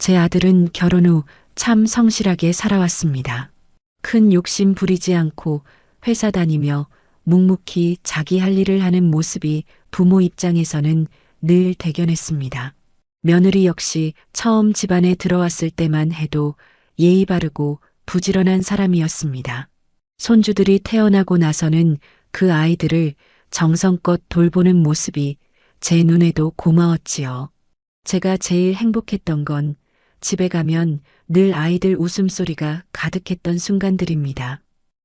제 아들은 결혼 후 참 성실하게 살아왔습니다. 큰 욕심 부리지 않고 회사 다니며 묵묵히 자기 할 일을 하는 모습이 부모 입장에서는 늘 대견했습니다. 며느리 역시 처음 집안에 들어왔을 때만 해도 예의 바르고 부지런한 사람이었습니다. 손주들이 태어나고 나서는 그 아이들을 정성껏 돌보는 모습이 제 눈에도 고마웠지요. 제가 제일 행복했던 건 집에 가면 늘 아이들 웃음소리가 가득했던 순간들입니다.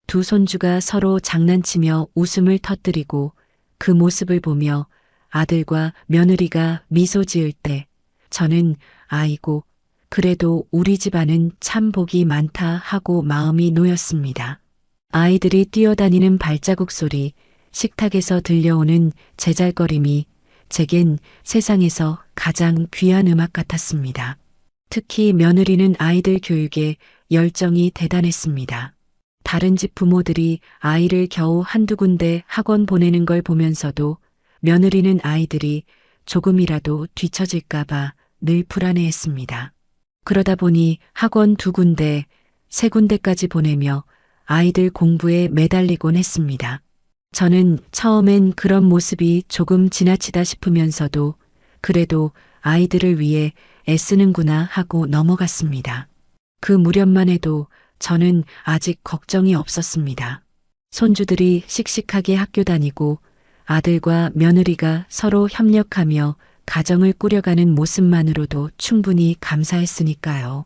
두 손주가 서로 장난치며 웃음을 터뜨리고 그 모습을 보며 아들과 며느리가 미소 지을 때 저는 아이고, 그래도 우리 집안은 참 복이 많다 하고 마음이 놓였습니다. 아이들이 뛰어다니는 발자국 소리, 식탁에서 들려오는 제잘거림이 제겐 세상에서 가장 귀한 음악 같았습니다. 특히 며느리는 아이들 교육에 열정이 대단했습니다. 다른 집 부모들이 아이를 겨우 한두 군데 학원 보내는 걸 보면서도 며느리는 아이들이 조금이라도 뒤처질까봐 늘 불안해했습니다. 그러다 보니 학원 2군데, 3군데까지 보내며 아이들 공부에 매달리곤 했습니다. 저는 처음엔 그런 모습이 조금 지나치다 싶으면서도 그래도 아이들을 위해 애쓰는구나 하고 넘어갔습니다. 그 무렵만 해도 저는 아직 걱정이 없었습니다. 손주들이 씩씩하게 학교 다니고 아들과 며느리가 서로 협력하며 가정을 꾸려가는 모습만으로도 충분히 감사했으니까요.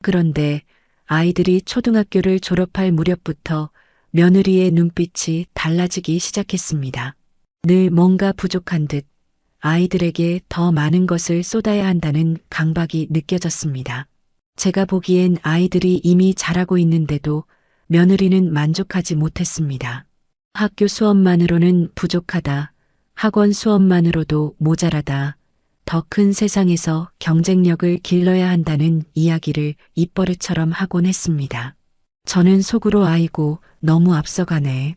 그런데 아이들이 초등학교를 졸업할 무렵부터 며느리의 눈빛이 달라지기 시작했습니다. 늘 뭔가 부족한 듯 아이들에게 더 많은 것을 쏟아야 한다는 강박이 느껴졌습니다. 제가 보기엔 아이들이 이미 잘하고 있는데도 며느리는 만족하지 못했습니다. 학교 수업만으로는 부족하다. 학원 수업만으로도 모자라다. 더 큰 세상에서 경쟁력을 길러야 한다는 이야기를 입버릇처럼 하곤 했습니다. 저는 속으로 아이고 너무 앞서가네.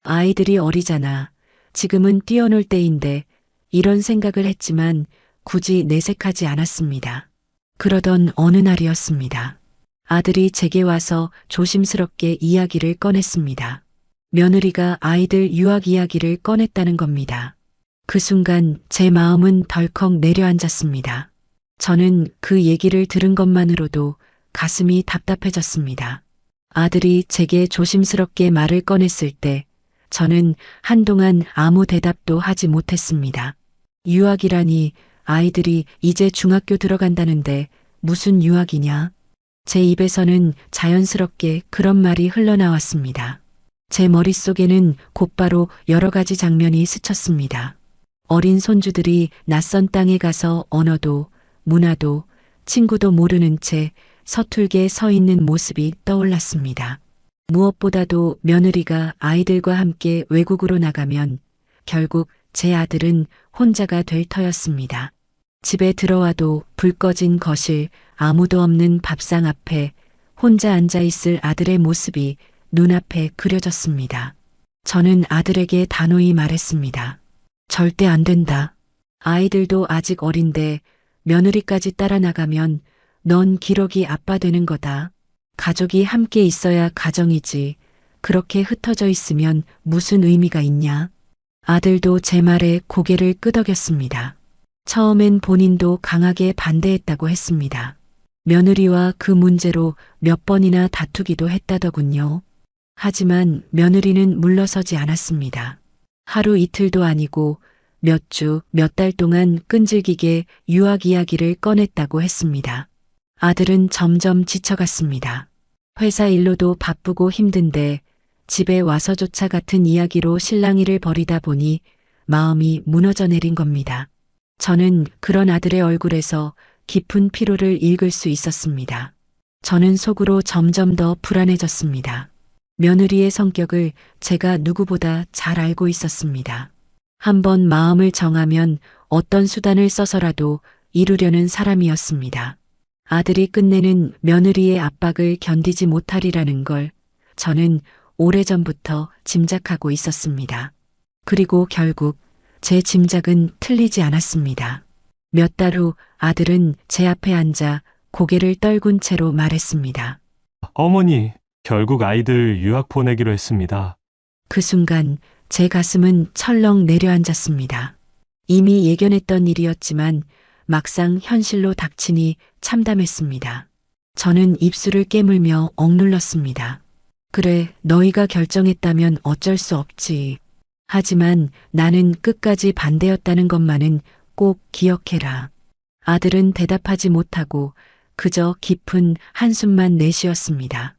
아이들이 어리잖아. 지금은 뛰어놀 때인데 이런 생각을 했지만 굳이 내색하지 않았습니다. 그러던 어느 날이었습니다. 아들이 제게 와서 조심스럽게 이야기를 꺼냈습니다. 며느리가 아이들 유학 이야기를 꺼냈다는 겁니다. 그 순간 제 마음은 덜컥 내려앉았습니다. 저는 그 얘기를 들은 것만으로도 가슴이 답답해졌습니다. 아들이 제게 조심스럽게 말을 꺼냈을 때 저는 한동안 아무 대답도 하지 못했습니다. 유학이라니 아이들이 이제 중학교 들어간다는데 무슨 유학이냐? 제 입에서는 자연스럽게 그런 말이 흘러나왔습니다. 제 머릿속에는 곧바로 여러 가지 장면이 스쳤습니다. 어린 손주들이 낯선 땅에 가서 언어도 문화도 친구도 모르는 채 서툴게 서 있는 모습이 떠올랐습니다. 무엇보다도 며느리가 아이들과 함께 외국으로 나가면 결국 제 아들은 혼자가 될 터였습니다. 집에 들어와도 불 꺼진 거실, 아무도 없는 밥상 앞에 혼자 앉아 있을 아들의 모습이 눈앞에 그려졌습니다. 저는 아들에게 단호히 말했습니다. 절대 안 된다. 아이들도 아직 어린데 며느리까지 따라 나가면 넌 기러기 아빠 되는 거다. 가족이 함께 있어야 가정이지. 그렇게 흩어져 있으면 무슨 의미가 있냐? 아들도 제 말에 고개를 끄덕였습니다. 처음엔 본인도 강하게 반대했다고 했습니다. 며느리와 그 문제로 몇 번이나 다투기도 했다더군요. 하지만 며느리는 물러서지 않았습니다. 하루 이틀도 아니고 몇 주, 몇 달 동안 끈질기게 유학 이야기를 꺼냈다고 했습니다. 아들은 점점 지쳐갔습니다. 회사 일로도 바쁘고 힘든데 집에 와서조차 같은 이야기로 실랑이를 벌이다 보니 마음이 무너져 내린 겁니다. 저는 그런 아들의 얼굴에서 깊은 피로를 읽을 수 있었습니다. 저는 속으로 점점 더 불안해졌습니다. 며느리의 성격을 제가 누구보다 잘 알고 있었습니다. 한번 마음을 정하면 어떤 수단을 써서라도 이루려는 사람이었습니다. 아들이 끝내는 며느리의 압박을 견디지 못하리라는 걸 저는 오래전부터 짐작하고 있었습니다. 그리고 결국 제 짐작은 틀리지 않았습니다. 몇 달 후 아들은 제 앞에 앉아 고개를 떨군 채로 말했습니다. 어머니, 결국 아이들 유학 보내기로 했습니다. 그 순간 제 가슴은 철렁 내려앉았습니다. 이미 예견했던 일이었지만 막상 현실로 닥치니 참담했습니다. 저는 입술을 깨물며 억눌렀습니다. 그래, 너희가 결정했다면 어쩔 수 없지. 하지만 나는 끝까지 반대였다는 것만은 꼭 기억해라. 아들은 대답하지 못하고 그저 깊은 한숨만 내쉬었습니다.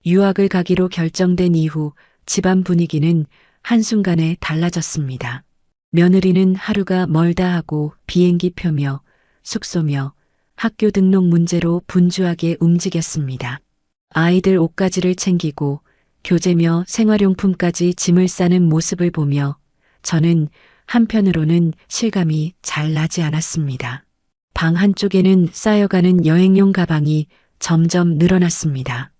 유학을 가기로 결정된 이후 집안 분위기는 한순간에 달라졌습니다. 며느리는 하루가 멀다 하고 비행기 표며 숙소며 학교 등록 문제로 분주하게 움직였습니다. 아이들 옷가지를 챙기고 교재며 생활용품까지 짐을 싸는 모습을 보며 저는 한편으로는 실감이 잘 나지 않았습니다. 방 한쪽에는 쌓여가는 여행용 가방이 점점 늘어났습니다.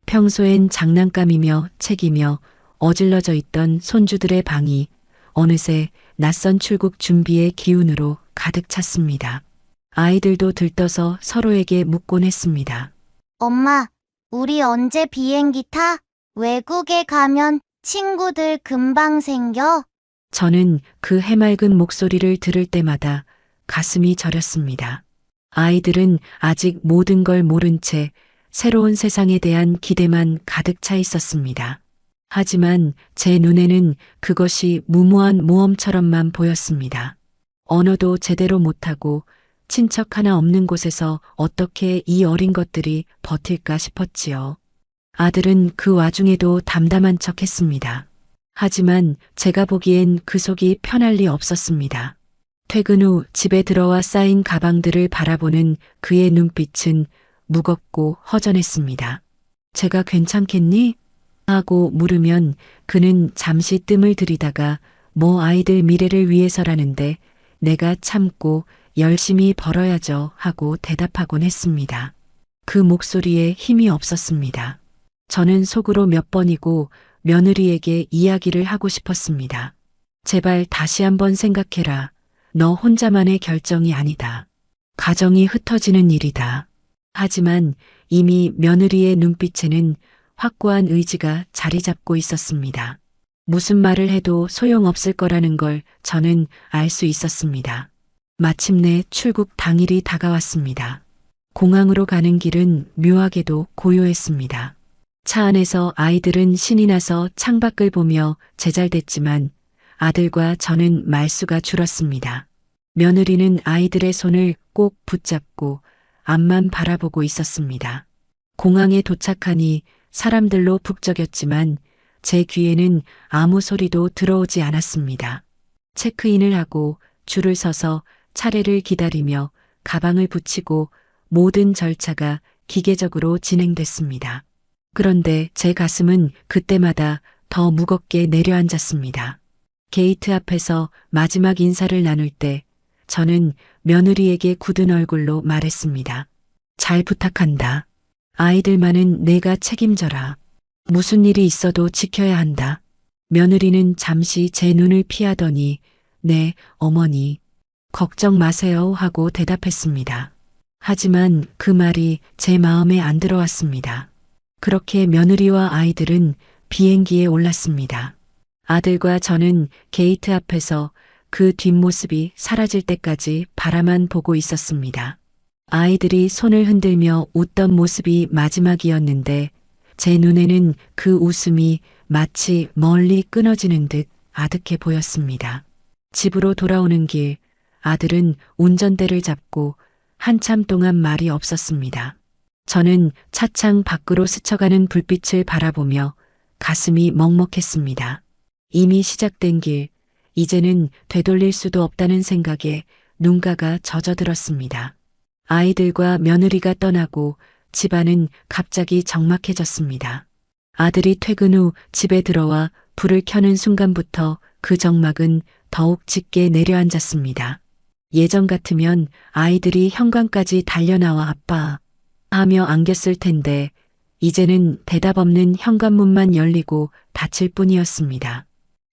평소엔 장난감이며 책이며 어질러져 있던 손주들의 방이 어느새 낯선 출국 준비의 기운으로 가득 찼습니다. 아이들도 들떠서 서로에게 묻곤 했습니다. 엄마, 우리 언제 비행기 타? 외국에 가면 친구들 금방 생겨? 저는 그 해맑은 목소리를 들을 때마다 가슴이 저렸습니다. 아이들은 아직 모든 걸 모른 채 새로운 세상에 대한 기대만 가득 차 있었습니다. 하지만 제 눈에는 그것이 무모한 모험처럼만 보였습니다. 언어도 제대로 못하고 친척 하나 없는 곳에서 어떻게 이 어린 것들이 버틸까 싶었지요. 아들은 그 와중에도 담담한 척 했습니다. 하지만 제가 보기엔 그 속이 편할 리 없었습니다. 퇴근 후 집에 들어와 쌓인 가방들을 바라보는 그의 눈빛은 무겁고 허전했습니다. 제가 괜찮겠니? 하고 물으면 그는 잠시 뜸을 들이다가 뭐 아이들 미래를 위해서라는데 내가 참고 열심히 벌어야죠 하고 대답하곤 했습니다. 그 목소리에 힘이 없었습니다. 저는 속으로 몇 번이고 며느리에게 이야기를 하고 싶었습니다. 제발 다시 한번 생각해라. 너 혼자만의 결정이 아니다. 가정이 흩어지는 일이다. 하지만 이미 며느리의 눈빛에는 확고한 의지가 자리 잡고 있었습니다. 무슨 말을 해도 소용없을 거라는 걸 저는 알 수 있었습니다. 마침내 출국 당일이 다가왔습니다. 공항으로 가는 길은 묘하게도 고요했습니다. 차 안에서 아이들은 신이 나서 창밖을 보며 제잘댔지만 아들과 저는 말수가 줄었습니다. 며느리는 아이들의 손을 꼭 붙잡고 앞만 바라보고 있었습니다. 공항에 도착하니 사람들로 북적였지만 제 귀에는 아무 소리도 들어오지 않았습니다. 체크인을 하고 줄을 서서 차례를 기다리며 가방을 붙이고 모든 절차가 기계적으로 진행됐습니다. 그런데 제 가슴은 그때마다 더 무겁게 내려앉았습니다. 게이트 앞에서 마지막 인사를 나눌 때 저는 며느리에게 굳은 얼굴로 말했습니다. 잘 부탁한다. 아이들만은 내가 책임져라. 무슨 일이 있어도 지켜야 한다. 며느리는 잠시 제 눈을 피하더니 네, 어머니. 걱정 마세요 하고 대답했습니다. 하지만 그 말이 제 마음에 안 들어왔습니다. 그렇게 며느리와 아이들은 비행기에 올랐습니다. 아들과 저는 게이트 앞에서 그 뒷모습이 사라질 때까지 바라만 보고 있었습니다. 아이들이 손을 흔들며 웃던 모습이 마지막이었는데 제 눈에는 그 웃음이 마치 멀리 끊어지는 듯 아득해 보였습니다. 집으로 돌아오는 길, 아들은 운전대를 잡고 한참 동안 말이 없었습니다. 저는 차창 밖으로 스쳐가는 불빛을 바라보며 가슴이 먹먹했습니다. 이미 시작된 길, 이제는 되돌릴 수도 없다는 생각에 눈가가 젖어들었습니다. 아이들과 며느리가 떠나고 집안은 갑자기 적막해졌습니다. 아들이 퇴근 후 집에 들어와 불을 켜는 순간부터 그 적막은 더욱 짙게 내려앉았습니다. 예전 같으면 아이들이 현관까지 달려나와 아빠 하며 안겼을 텐데 이제는 대답 없는 현관문만 열리고 닫힐 뿐이었습니다.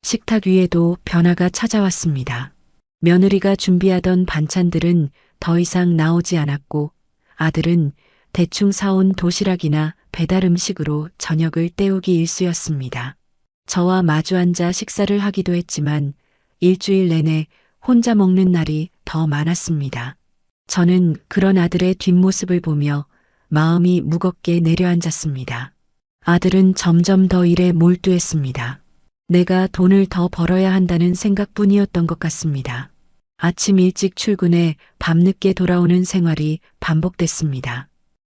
식탁 위에도 변화가 찾아왔습니다. 며느리가 준비하던 반찬들은 더 이상 나오지 않았고 아들은 대충 사온 도시락이나 배달 음식으로 저녁을 때우기 일쑤였습니다. 저와 마주 앉아 식사를 하기도 했지만 일주일 내내 혼자 먹는 날이 더 많았습니다. 저는 그런 아들의 뒷모습을 보며 마음이 무겁게 내려앉았습니다. 아들은 점점 더 일에 몰두했습니다. 내가 돈을 더 벌어야 한다는 생각뿐이었던 것 같습니다. 아침 일찍 출근해 밤늦게 돌아오는 생활이 반복됐습니다.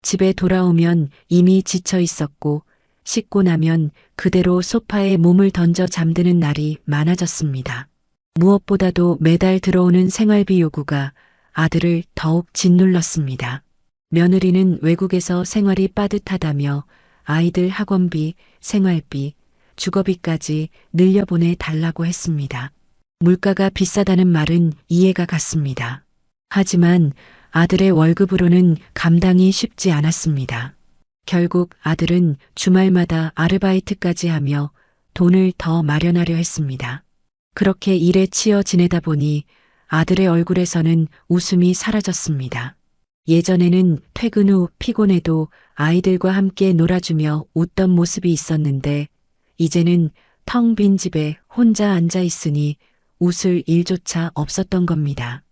집에 돌아오면 이미 지쳐 있었고 씻고 나면 그대로 소파에 몸을 던져 잠드는 날이 많아졌습니다. 무엇보다도 매달 들어오는 생활비 요구가 아들을 더욱 짓눌렀습니다. 며느리는 외국에서 생활이 빠듯하다며 아이들 학원비, 생활비, 주거비까지 늘려보내 달라고 했습니다. 물가가 비싸다는 말은 이해가 갔습니다. 하지만 아들의 월급으로는 감당이 쉽지 않았습니다. 결국 아들은 주말마다 아르바이트까지 하며 돈을 더 마련하려 했습니다. 그렇게 일에 치여 지내다 보니 아들의 얼굴에서는 웃음이 사라졌습니다. 예전에는 퇴근 후 피곤해도 아이들과 함께 놀아주며 웃던 모습이 있었는데 이제는 텅 빈 집에 혼자 앉아 있으니 웃을 일조차 없었던 겁니다.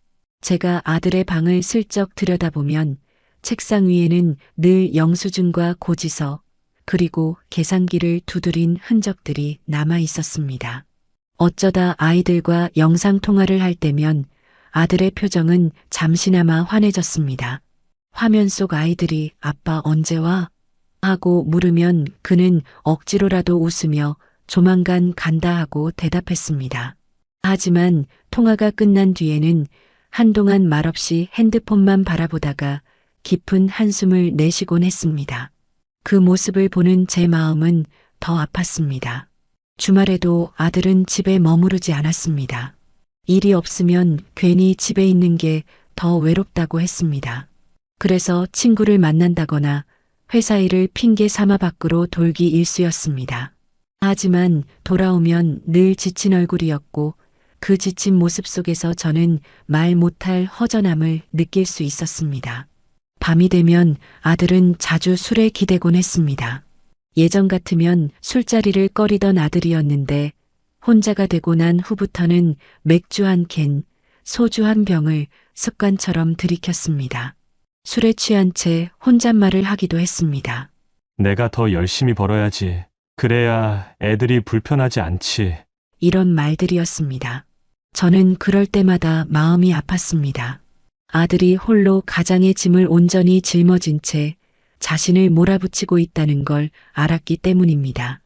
제가 아들의 방을 슬쩍 들여다보면 책상 위에는 늘 영수증과 고지서 그리고 계산기를 두드린 흔적들이 남아 있었습니다. 어쩌다 아이들과 영상통화를 할 때면 아들의 표정은 잠시나마 환해졌습니다. 화면 속 아이들이 아빠 언제 와? 하고 물으면 그는 억지로라도 웃으며 조만간 간다 하고 대답했습니다. 하지만 통화가 끝난 뒤에는 한동안 말없이 핸드폰만 바라보다가 깊은 한숨을 내쉬곤 했습니다. 그 모습을 보는 제 마음은 더 아팠습니다. 주말에도 아들은 집에 머무르지 않았습니다. 일이 없으면 괜히 집에 있는 게 더 외롭다고 했습니다. 그래서 친구를 만난다거나 회사 일을 핑계 삼아 밖으로 돌기 일쑤였습니다. 하지만 돌아오면 늘 지친 얼굴이었고 그 지친 모습 속에서 저는 말 못할 허전함을 느낄 수 있었습니다. 밤이 되면 아들은 자주 술에 기대곤 했습니다. 예전 같으면 술자리를 꺼리던 아들이었는데 혼자가 되고 난 후부터는 맥주 한 캔, 소주 한 병을 습관처럼 들이켰습니다. 술에 취한 채 혼잣말을 하기도 했습니다. 내가 더 열심히 벌어야지. 그래야 애들이 불편하지 않지. 이런 말들이었습니다. 저는 그럴 때마다 마음이 아팠습니다. 아들이 홀로 가장의 짐을 온전히 짊어진 채 자신을 몰아붙이고 있다는 걸 알았기 때문입니다.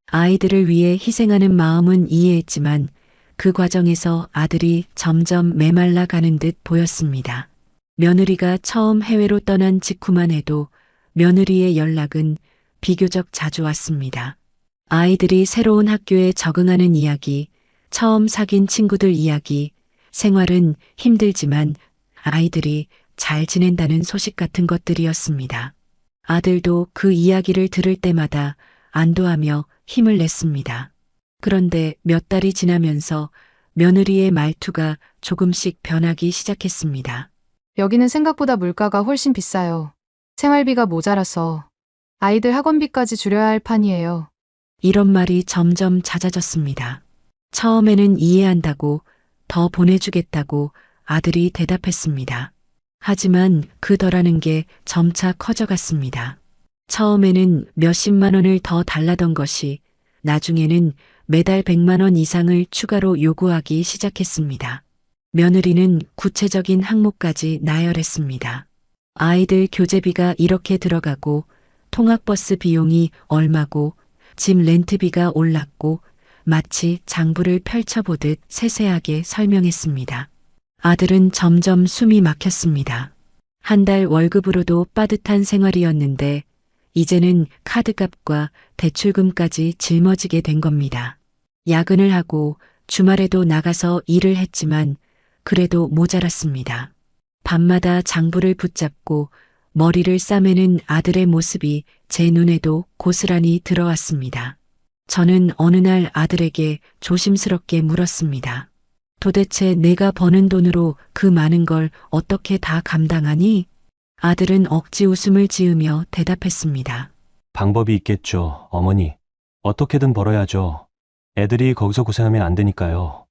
아이들을 위해 희생하는 마음은 이해했지만 그 과정에서 아들이 점점 메말라 가는 듯 보였습니다. 며느리가 처음 해외로 떠난 직후만 해도 며느리의 연락은 비교적 자주 왔습니다. 아이들이 새로운 학교에 적응하는 이야기, 처음 사귄 친구들 이야기, 생활은 힘들지만 아이들이 잘 지낸다는 소식 같은 것들이었습니다. 아들도 그 이야기를 들을 때마다 안도하며 힘을 냈습니다. 그런데 몇 달이 지나면서 며느리의 말투가 조금씩 변하기 시작했습니다. 여기는 생각보다 물가가 훨씬 비싸요. 생활비가 모자라서 아이들 학원비까지 줄여야 할 판이에요. 이런 말이 점점 잦아졌습니다. 처음에는 이해한다고, 더 보내주겠다고 아들이 대답했습니다. 하지만 그 덜하는 게 점차 커져갔습니다. 처음에는 몇십만 원을 더 달라던 것이 나중에는 매달 100만 원 이상을 추가로 요구하기 시작했습니다. 며느리는 구체적인 항목까지 나열했습니다. 아이들 교재비가 이렇게 들어가고 통학버스 비용이 얼마고 집 렌트비가 올랐고 마치 장부를 펼쳐보듯 세세하게 설명했습니다. 아들은 점점 숨이 막혔습니다. 한 달 월급으로도 빠듯한 생활이었는데 이제는 카드값과 대출금까지 짊어지게 된 겁니다. 야근을 하고 주말에도 나가서 일을 했지만 그래도 모자랐습니다. 밤마다 장부를 붙잡고 머리를 싸매는 아들의 모습이 제 눈에도 고스란히 들어왔습니다. 저는 어느 날 아들에게 조심스럽게 물었습니다. 도대체 내가 버는 돈으로 그 많은 걸 어떻게 다 감당하니? 아들은 억지 웃음을 지으며 대답했습니다. 방법이 있겠죠, 어머니. 어떻게든 벌어야죠. 애들이 거기서 고생하면 안 되니까요.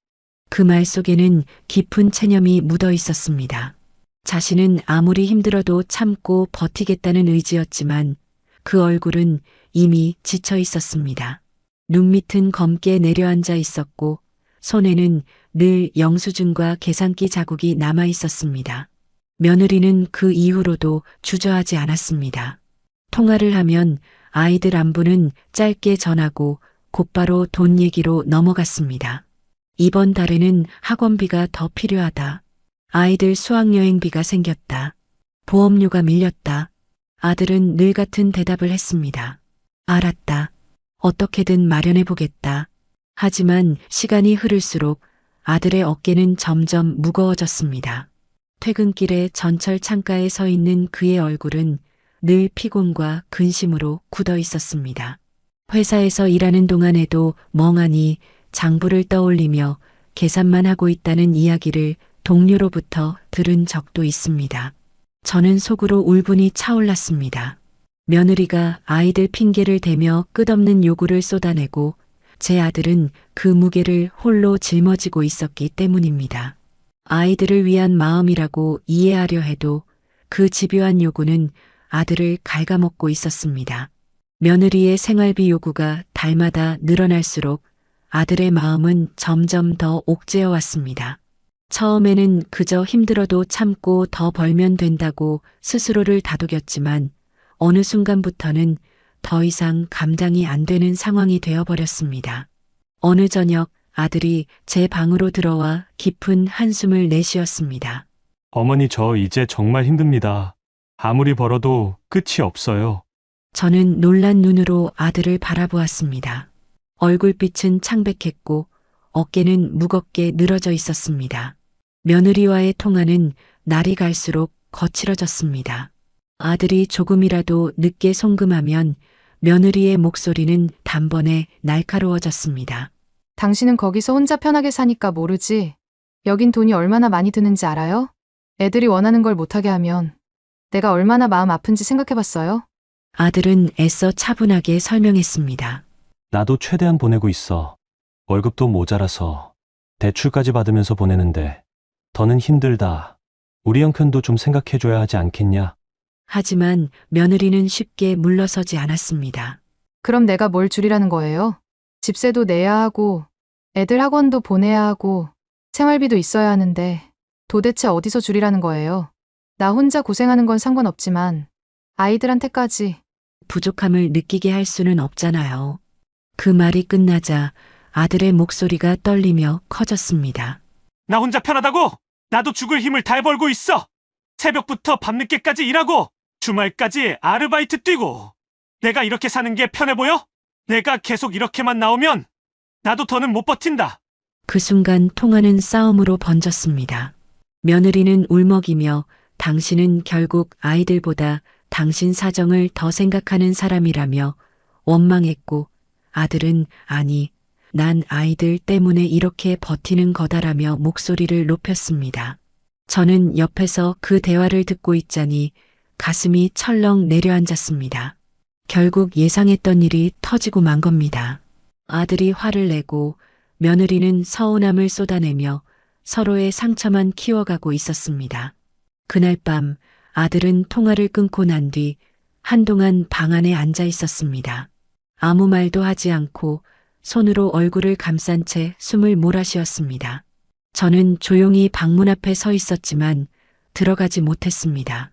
그 말 속에는 깊은 체념이 묻어 있었습니다. 자신은 아무리 힘들어도 참고 버티겠다는 의지였지만 그 얼굴은 이미 지쳐 있었습니다. 눈 밑은 검게 내려앉아 있었고 손에는 늘 영수증과 계산기 자국이 남아 있었습니다. 며느리는 그 이후로도 주저하지 않았습니다. 통화를 하면 아이들 안부는 짧게 전하고 곧바로 돈 얘기로 넘어갔습니다. 이번 달에는 학원비가 더 필요하다. 아이들 수학여행비가 생겼다. 보험료가 밀렸다. 아들은 늘 같은 대답을 했습니다. 알았다. 어떻게든 마련해보겠다. 하지만 시간이 흐를수록 아들의 어깨는 점점 무거워졌습니다. 퇴근길에 전철 창가에 서 있는 그의 얼굴은 늘 피곤과 근심으로 굳어 있었습니다. 회사에서 일하는 동안에도 멍하니 장부를 떠올리며 계산만 하고 있다는 이야기를 동료로부터 들은 적도 있습니다. 저는 속으로 울분이 차올랐습니다. 며느리가 아이들 핑계를 대며 끝없는 요구를 쏟아내고 제 아들은 그 무게를 홀로 짊어지고 있었기 때문입니다. 아이들을 위한 마음이라고 이해하려 해도 그 집요한 요구는 아들을 갉아먹고 있었습니다. 며느리의 생활비 요구가 달마다 늘어날수록 아들의 마음은 점점 더 옥죄어 왔습니다. 처음에는 그저 힘들어도 참고 더 벌면 된다고 스스로를 다독였지만 어느 순간부터는 더 이상 감당이 안 되는 상황이 되어버렸습니다. 어느 저녁 아들이 제 방으로 들어와 깊은 한숨을 내쉬었습니다. 어머니, 저 이제 정말 힘듭니다. 아무리 벌어도 끝이 없어요. 저는 놀란 눈으로 아들을 바라보았습니다. 얼굴빛은 창백했고 어깨는 무겁게 늘어져 있었습니다. 며느리와의 통화는 날이 갈수록 거칠어졌습니다. 아들이 조금이라도 늦게 송금하면 며느리의 목소리는 단번에 날카로워졌습니다. 당신은 거기서 혼자 편하게 사니까 모르지. 여긴 돈이 얼마나 많이 드는지 알아요? 애들이 원하는 걸 못하게 하면 내가 얼마나 마음 아픈지 생각해봤어요? 아들은 애써 차분하게 설명했습니다. 나도 최대한 보내고 있어. 월급도 모자라서 대출까지 받으면서 보내는데 더는 힘들다. 우리 형편도 좀 생각해줘야 하지 않겠냐? 하지만 며느리는 쉽게 물러서지 않았습니다. 그럼 내가 뭘 줄이라는 거예요? 집세도 내야 하고 애들 학원도 보내야 하고 생활비도 있어야 하는데 도대체 어디서 줄이라는 거예요? 나 혼자 고생하는 건 상관없지만 아이들한테까지. 부족함을 느끼게 할 수는 없잖아요. 그 말이 끝나자 아들의 목소리가 떨리며 커졌습니다. 나 혼자 편하다고? 나도 죽을 힘을 다 벌고 있어. 새벽부터 밤늦게까지 일하고 주말까지 아르바이트 뛰고. 내가 이렇게 사는 게 편해 보여? 내가 계속 이렇게만 나오면 나도 더는 못 버틴다. 그 순간 통화는 싸움으로 번졌습니다. 며느리는 울먹이며 당신은 결국 아이들보다 당신 사정을 더 생각하는 사람이라며 원망했고 아들은 아니, 난 아이들 때문에 이렇게 버티는 거다라며 목소리를 높였습니다. 저는 옆에서 그 대화를 듣고 있자니 가슴이 철렁 내려앉았습니다. 결국 예상했던 일이 터지고 만 겁니다. 아들이 화를 내고 며느리는 서운함을 쏟아내며 서로의 상처만 키워가고 있었습니다. 그날 밤 아들은 통화를 끊고 난 뒤 한동안 방 안에 앉아 있었습니다. 아무 말도 하지 않고 손으로 얼굴을 감싼 채 숨을 몰아쉬었습니다. 저는 조용히 방문 앞에 서 있었지만 들어가지 못했습니다.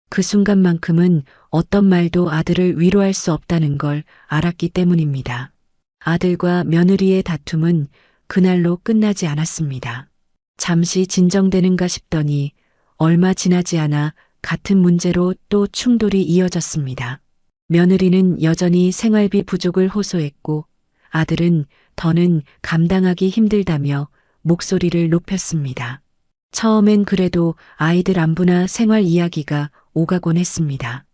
그 순간만큼은 어떤 말도 아들을 위로할 수 없다는 걸 알았기 때문입니다. 아들과 며느리의 다툼은 그날로 끝나지 않았습니다. 잠시 진정되는가 싶더니 얼마 지나지 않아 같은 문제로 또 충돌이 이어졌습니다. 며느리는 여전히 생활비 부족을 호소했고 아들은 더는 감당하기 힘들다며 목소리를 높였습니다. 처음엔 그래도 아이들 안부나 생활 이야기가 오가곤 했습니다.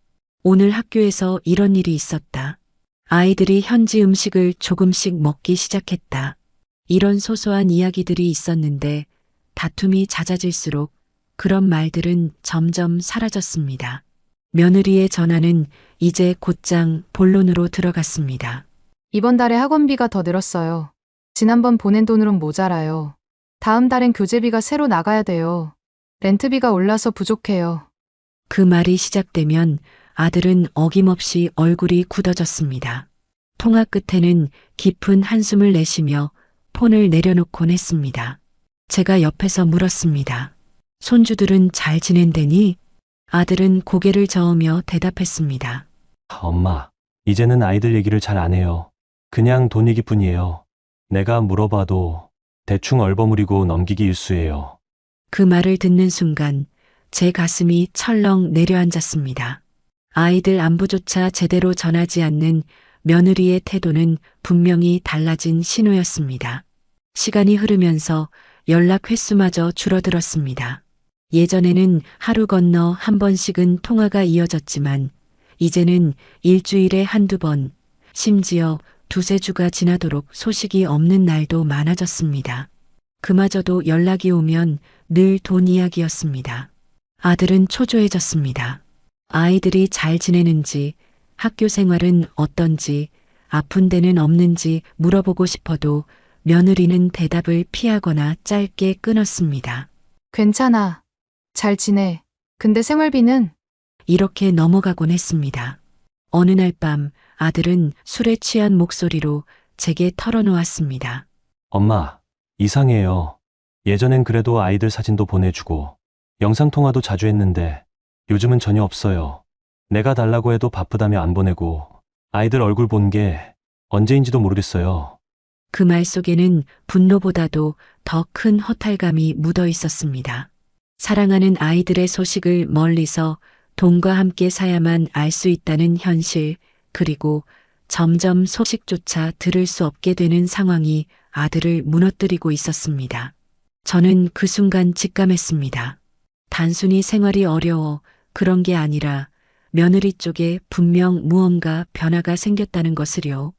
오늘 학교에서 이런 일이 있었다. 아이들이 현지 음식을 조금씩 먹기 시작했다. 이런 소소한 이야기들이 있었는데 다툼이 잦아질수록 그런 말들은 점점 사라졌습니다. 며느리의 전화는 이제 곧장 본론으로 들어갔습니다. 이번 달에 학원비가 더 늘었어요. 지난번 보낸 돈으론 모자라요. 다음 달엔 교재비가 새로 나가야 돼요. 렌트비가 올라서 부족해요. 그 말이 시작되면 아들은 어김없이 얼굴이 굳어졌습니다. 통화 끝에는 깊은 한숨을 내쉬며 폰을 내려놓곤 했습니다. 제가 옆에서 물었습니다. 손주들은 잘 지낸다니? 아들은 고개를 저으며 대답했습니다. 엄마, 이제는 아이들 얘기를 잘 안 해요. 그냥 돈 얘기뿐이에요. 내가 물어봐도 대충 얼버무리고 넘기기 일쑤예요. 그 말을 듣는 순간 제 가슴이 철렁 내려앉았습니다. 아이들 안부조차 제대로 전하지 않는 며느리의 태도는 분명히 달라진 신호였습니다. 시간이 흐르면서 연락 횟수마저 줄어들었습니다. 예전에는 하루 건너 한 번씩은 통화가 이어졌지만 이제는 일주일에 한두 번, 심지어 두세 주가 지나도록 소식이 없는 날도 많아졌습니다. 그마저도 연락이 오면 늘 돈 이야기였습니다. 아들은 초조해졌습니다. 아이들이 잘 지내는지, 학교 생활은 어떤지, 아픈 데는 없는지 물어보고 싶어도 며느리는 대답을 피하거나 짧게 끊었습니다. 괜찮아. 잘 지내. 근데 생활비는? 이렇게 넘어가곤 했습니다. 어느 날 밤 아들은 술에 취한 목소리로 제게 털어놓았습니다. 엄마, 이상해요. 예전엔 그래도 아이들 사진도 보내주고 영상통화도 자주 했는데 요즘은 전혀 없어요. 내가 달라고 해도 바쁘다며 안 보내고 아이들 얼굴 본 게 언제인지도 모르겠어요. 그 말 속에는 분노보다도 더 큰 허탈감이 묻어 있었습니다. 사랑하는 아이들의 소식을 멀리서 돈과 함께 사야만 알 수 있다는 현실, 그리고 점점 소식조차 들을 수 없게 되는 상황이 아들을 무너뜨리고 있었습니다. 저는 그 순간 직감했습니다. 단순히 생활이 어려워 그런 게 아니라 며느리 쪽에 분명 무언가 변화가 생겼다는 것을요.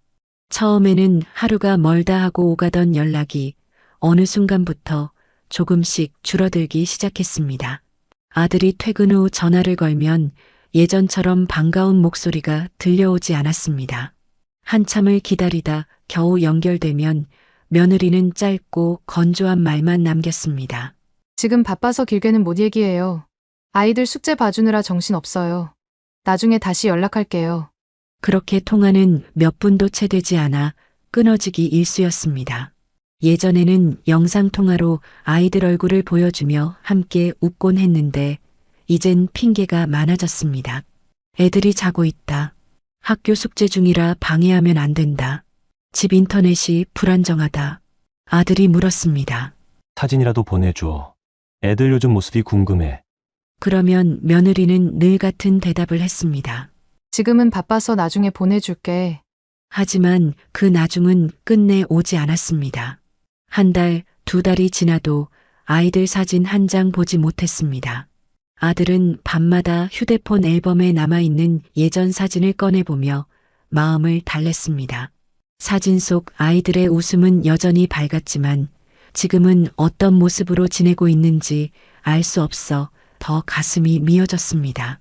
처음에는 하루가 멀다 하고 오가던 연락이 어느 순간부터 조금씩 줄어들기 시작했습니다. 아들이 퇴근 후 전화를 걸면 예전처럼 반가운 목소리가 들려오지 않았습니다. 한참을 기다리다 겨우 연결되면 며느리는 짧고 건조한 말만 남겼습니다. 지금 바빠서 길게는 못 얘기해요. 아이들 숙제 봐주느라 정신 없어요. 나중에 다시 연락할게요. 그렇게 통화는 몇 분도 채 되지 않아 끊어지기 일쑤였습니다. 예전에는 영상통화로 아이들 얼굴을 보여주며 함께 웃곤 했는데 이젠 핑계가 많아졌습니다. 애들이 자고 있다. 학교 숙제 중이라 방해하면 안 된다. 집 인터넷이 불안정하다. 아들이 물었습니다. 사진이라도 보내줘. 애들 요즘 모습이 궁금해. 그러면 며느리는 늘 같은 대답을 했습니다. 지금은 바빠서 나중에 보내줄게. 하지만 그 나중은 끝내 오지 않았습니다. 한 달, 두 달이 지나도 아이들 사진 한 장 보지 못했습니다. 아들은 밤마다 휴대폰 앨범에 남아있는 예전 사진을 꺼내보며 마음을 달랬습니다. 사진 속 아이들의 웃음은 여전히 밝았지만 지금은 어떤 모습으로 지내고 있는지 알 수 없어 더 가슴이 미어졌습니다.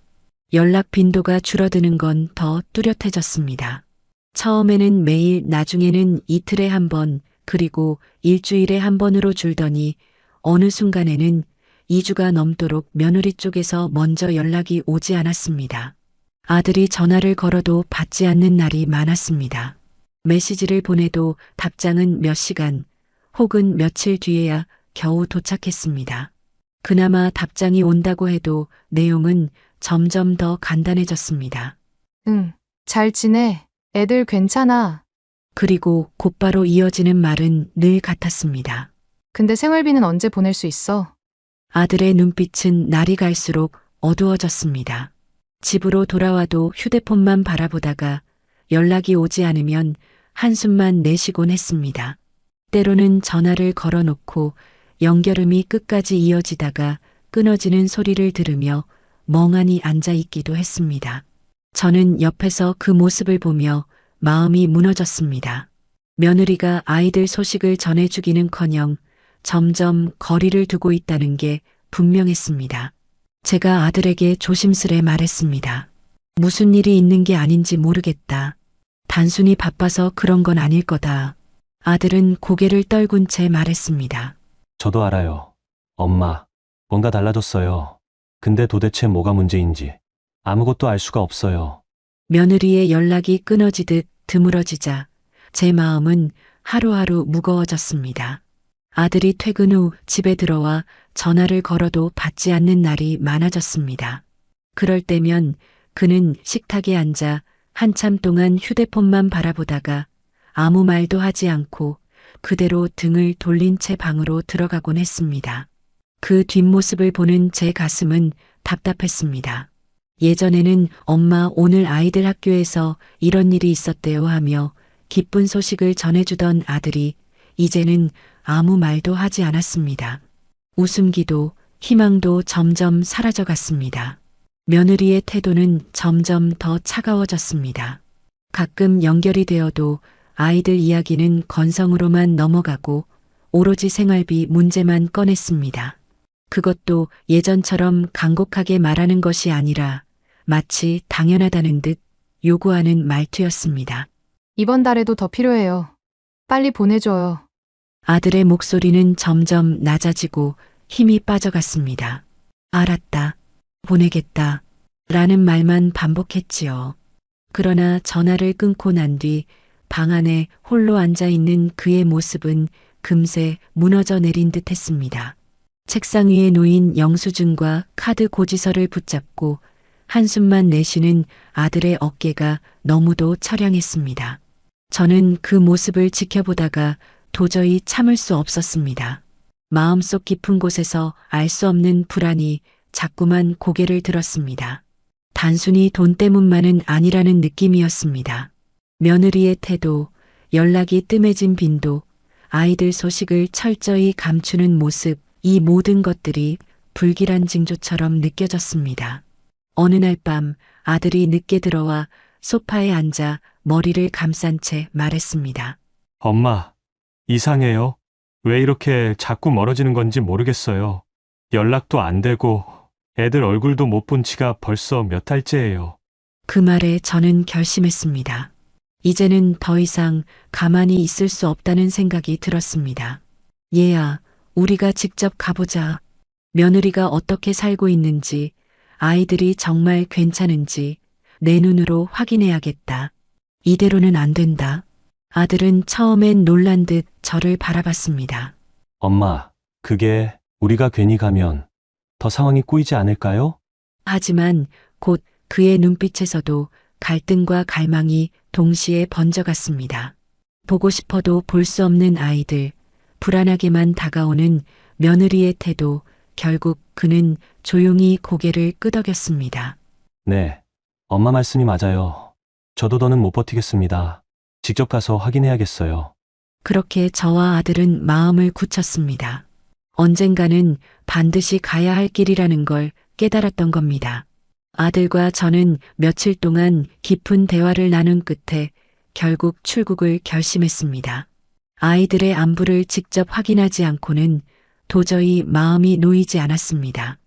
연락 빈도가 줄어드는 건 더 뚜렷해졌습니다. 처음에는 매일, 나중에는 이틀에 한 번, 그리고 일주일에 한 번으로 줄더니 어느 순간에는 2주가 넘도록 며느리 쪽에서 먼저 연락이 오지 않았습니다. 아들이 전화를 걸어도 받지 않는 날이 많았습니다. 메시지를 보내도 답장은 몇 시간 혹은 며칠 뒤에야 겨우 도착했습니다. 그나마 답장이 온다고 해도 내용은 점점 더 간단해졌습니다. 응, 잘 지내. 애들 괜찮아. 그리고 곧바로 이어지는 말은 늘 같았습니다. 근데 생활비는 언제 보낼 수 있어? 아들의 눈빛은 날이 갈수록 어두워졌습니다. 집으로 돌아와도 휴대폰만 바라보다가 연락이 오지 않으면 한숨만 내쉬곤 했습니다. 때로는 전화를 걸어놓고 연결음이 끝까지 이어지다가 끊어지는 소리를 들으며 멍하니 앉아 있기도 했습니다. 저는 옆에서 그 모습을 보며 마음이 무너졌습니다. 며느리가 아이들 소식을 전해주기는커녕 점점 거리를 두고 있다는 게 분명했습니다. 제가 아들에게 조심스레 말했습니다. 무슨 일이 있는 게 아닌지 모르겠다. 단순히 바빠서 그런 건 아닐 거다. 아들은 고개를 떨군 채 말했습니다. 저도 알아요. 엄마, 뭔가 달라졌어요. 근데 도대체 뭐가 문제인지 아무것도 알 수가 없어요. 며느리의 연락이 끊어지듯 드물어지자 제 마음은 하루하루 무거워졌습니다. 아들이 퇴근 후 집에 들어와 전화를 걸어도 받지 않는 날이 많아졌습니다. 그럴 때면 그는 식탁에 앉아 한참 동안 휴대폰만 바라보다가 아무 말도 하지 않고 그대로 등을 돌린 채 방으로 들어가곤 했습니다. 그 뒷모습을 보는 제 가슴은 답답했습니다. 예전에는 엄마 오늘 아이들 학교에서 이런 일이 있었대요 하며 기쁜 소식을 전해주던 아들이 이제는 아무 말도 하지 않았습니다. 웃음기도 희망도 점점 사라져갔습니다. 며느리의 태도는 점점 더 차가워졌습니다. 가끔 연결이 되어도 아이들 이야기는 건성으로만 넘어가고 오로지 생활비 문제만 꺼냈습니다. 그것도 예전처럼 간곡하게 말하는 것이 아니라 마치 당연하다는 듯 요구하는 말투였습니다. 이번 달에도 더 필요해요. 빨리 보내줘요. 아들의 목소리는 점점 낮아지고 힘이 빠져갔습니다. 알았다. 보내겠다. 라는 말만 반복했지요. 그러나 전화를 끊고 난 뒤 방 안에 홀로 앉아 있는 그의 모습은 금세 무너져 내린 듯 했습니다. 책상 위에 놓인 영수증과 카드 고지서를 붙잡고 한숨만 내쉬는 아들의 어깨가 너무도 처량했습니다. 저는 그 모습을 지켜보다가 도저히 참을 수 없었습니다. 마음속 깊은 곳에서 알 수 없는 불안이 자꾸만 고개를 들었습니다. 단순히 돈 때문만은 아니라는 느낌이었습니다. 며느리의 태도, 연락이 뜸해진 빈도, 아이들 소식을 철저히 감추는 모습, 이 모든 것들이 불길한 징조처럼 느껴졌습니다. 어느 날 밤 아들이 늦게 들어와 소파에 앉아 머리를 감싼 채 말했습니다. 엄마, 이상해요. 왜 이렇게 자꾸 멀어지는 건지 모르겠어요. 연락도 안 되고 애들 얼굴도 못 본 지가 벌써 몇 달째예요. 그 말에 저는 결심했습니다. 이제는 더 이상 가만히 있을 수 없다는 생각이 들었습니다. 얘야, 우리가 직접 가보자. 며느리가 어떻게 살고 있는지, 아이들이 정말 괜찮은지 내 눈으로 확인해야겠다. 이대로는 안 된다. 아들은 처음엔 놀란 듯 저를 바라봤습니다. 엄마, 그게 우리가 괜히 가면 더 상황이 꼬이지 않을까요? 하지만 곧 그의 눈빛에서도 갈등과 갈망이 동시에 번져갔습니다. 보고 싶어도 볼 수 없는 아이들, 불안하게만 다가오는 며느리의 태도, 결국 그는 조용히 고개를 끄덕였습니다. 네, 엄마 말씀이 맞아요. 저도 더는 못 버티겠습니다. 직접 가서 확인해야겠어요. 그렇게 저와 아들은 마음을 굳혔습니다. 언젠가는 반드시 가야 할 길이라는 걸 깨달았던 겁니다. 아들과 저는 며칠 동안 깊은 대화를 나눈 끝에 결국 출국을 결심했습니다. 아이들의 안부를 직접 확인하지 않고는 도저히 마음이 놓이지 않았습니다.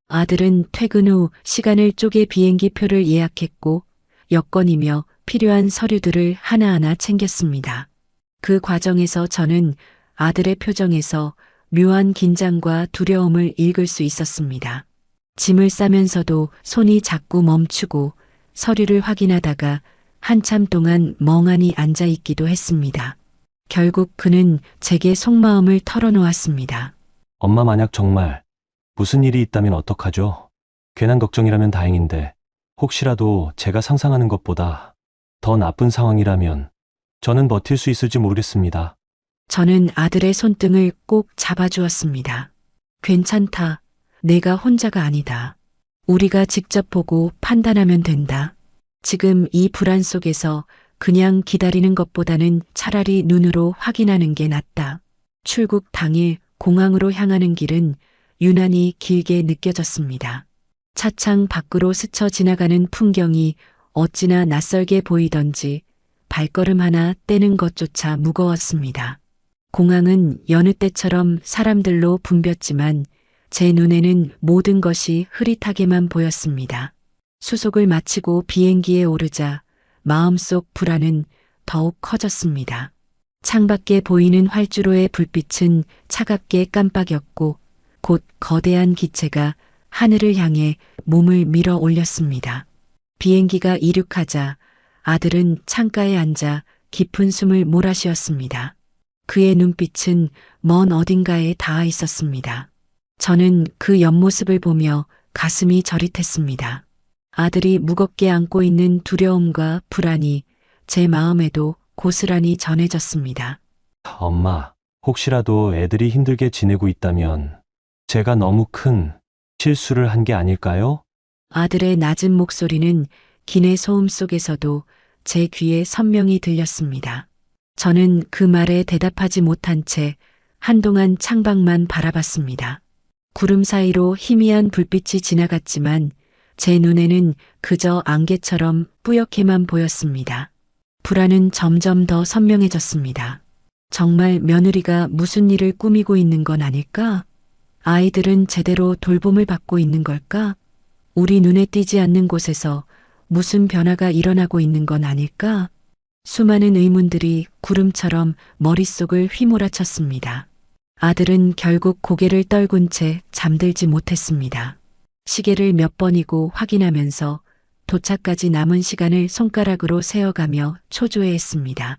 아들은 퇴근 후 시간을 쪼개 비행기 표를 예약했고 여권이며 필요한 서류들을 하나하나 챙겼습니다. 그 과정에서 저는 아들의 표정에서 묘한 긴장과 두려움을 읽을 수 있었습니다. 짐을 싸면서도 손이 자꾸 멈추고 서류를 확인하다가 한참 동안 멍하니 앉아 있기도 했습니다. 결국 그는 제게 속마음을 털어놓았습니다. 엄마 만약 정말 무슨 일이 있다면 어떡하죠? 괜한 걱정이라면 다행인데 혹시라도 제가 상상하는 것보다 더 나쁜 상황이라면 저는 버틸 수 있을지 모르겠습니다. 저는 아들의 손등을 꼭 잡아주었습니다. 괜찮다. 내가 혼자가 아니다. 우리가 직접 보고 판단하면 된다. 지금 이 불안 속에서 그냥 기다리는 것보다는 차라리 눈으로 확인하는 게 낫다. 출국 당일 공항으로 향하는 길은 유난히 길게 느껴졌습니다. 차창 밖으로 스쳐 지나가는 풍경이 어찌나 낯설게 보이던지 발걸음 하나 떼는 것조차 무거웠습니다. 공항은 여느 때처럼 사람들로 붐볐지만 제 눈에는 모든 것이 흐릿하게만 보였습니다. 수속을 마치고 비행기에 오르자 마음속 불안은 더욱 커졌습니다. 창밖에 보이는 활주로의 불빛은 차갑게 깜빡였고 곧 거대한 기체가 하늘을 향해 몸을 밀어 올렸습니다. 비행기가 이륙하자 아들은 창가에 앉아 깊은 숨을 몰아쉬었습니다. 그의 눈빛은 먼 어딘가에 닿아 있었습니다. 저는 그 옆모습을 보며 가슴이 저릿했습니다. 아들이 무겁게 안고 있는 두려움과 불안이 제 마음에도 고스란히 전해졌습니다. 엄마, 혹시라도 애들이 힘들게 지내고 있다면 제가 너무 큰 실수를 한 게 아닐까요? 아들의 낮은 목소리는 기내 소음 속에서도 제 귀에 선명히 들렸습니다. 저는 그 말에 대답하지 못한 채 한동안 창밖만 바라봤습니다. 구름 사이로 희미한 불빛이 지나갔지만 제 눈에는 그저 안개처럼 뿌옇게만 보였습니다. 불안은 점점 더 선명해졌습니다. 정말 며느리가 무슨 일을 꾸미고 있는 건 아닐까? 아이들은 제대로 돌봄을 받고 있는 걸까? 우리 눈에 띄지 않는 곳에서 무슨 변화가 일어나고 있는 건 아닐까? 수많은 의문들이 구름처럼 머릿속을 휘몰아쳤습니다. 아들은 결국 고개를 떨군 채 잠들지 못했습니다. 시계를 몇 번이고 확인하면서 도착까지 남은 시간을 손가락으로 세어가며 초조해했습니다.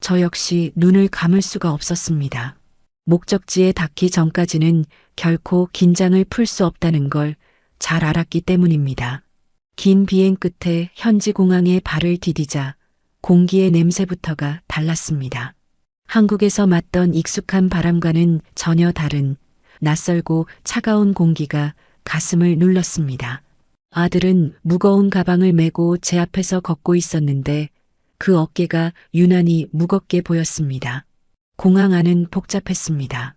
저 역시 눈을 감을 수가 없었습니다. 목적지에 닿기 전까지는 결코 긴장을 풀 수 없다는 걸 잘 알았기 때문입니다. 긴 비행 끝에 현지 공항에 발을 디디자 공기의 냄새부터가 달랐습니다. 한국에서 맡던 익숙한 바람과는 전혀 다른 낯설고 차가운 공기가 가슴을 눌렀습니다. 아들은 무거운 가방을 메고 제 앞에서 걷고 있었는데 그 어깨가 유난히 무겁게 보였습니다. 공항 안은 복잡했습니다.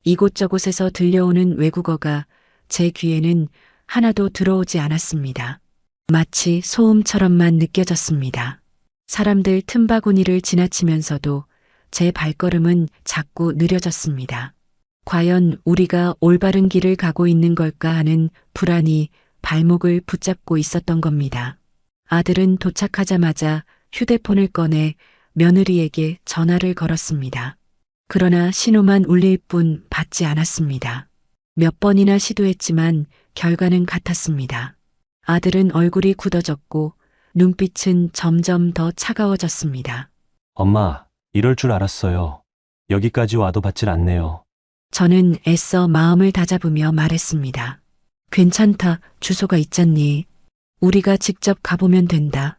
이곳저곳에서 들려오는 외국어가 제 귀에는 하나도 들어오지 않았습니다. 마치 소음처럼만 느껴졌습니다. 사람들 틈바구니를 지나치면서도 제 발걸음은 자꾸 느려졌습니다. 과연 우리가 올바른 길을 가고 있는 걸까 하는 불안이 발목을 붙잡고 있었던 겁니다. 아들은 도착하자마자 휴대폰을 꺼내 며느리에게 전화를 걸었습니다. 그러나 신호만 울릴 뿐 받지 않았습니다. 몇 번이나 시도했지만 결과는 같았습니다. 아들은 얼굴이 굳어졌고 눈빛은 점점 더 차가워졌습니다. 엄마, 이럴 줄 알았어요. 여기까지 와도 받질 않네요. 저는 애써 마음을 다잡으며 말했습니다. 괜찮다, 주소가 있잖니. 우리가 직접 가보면 된다.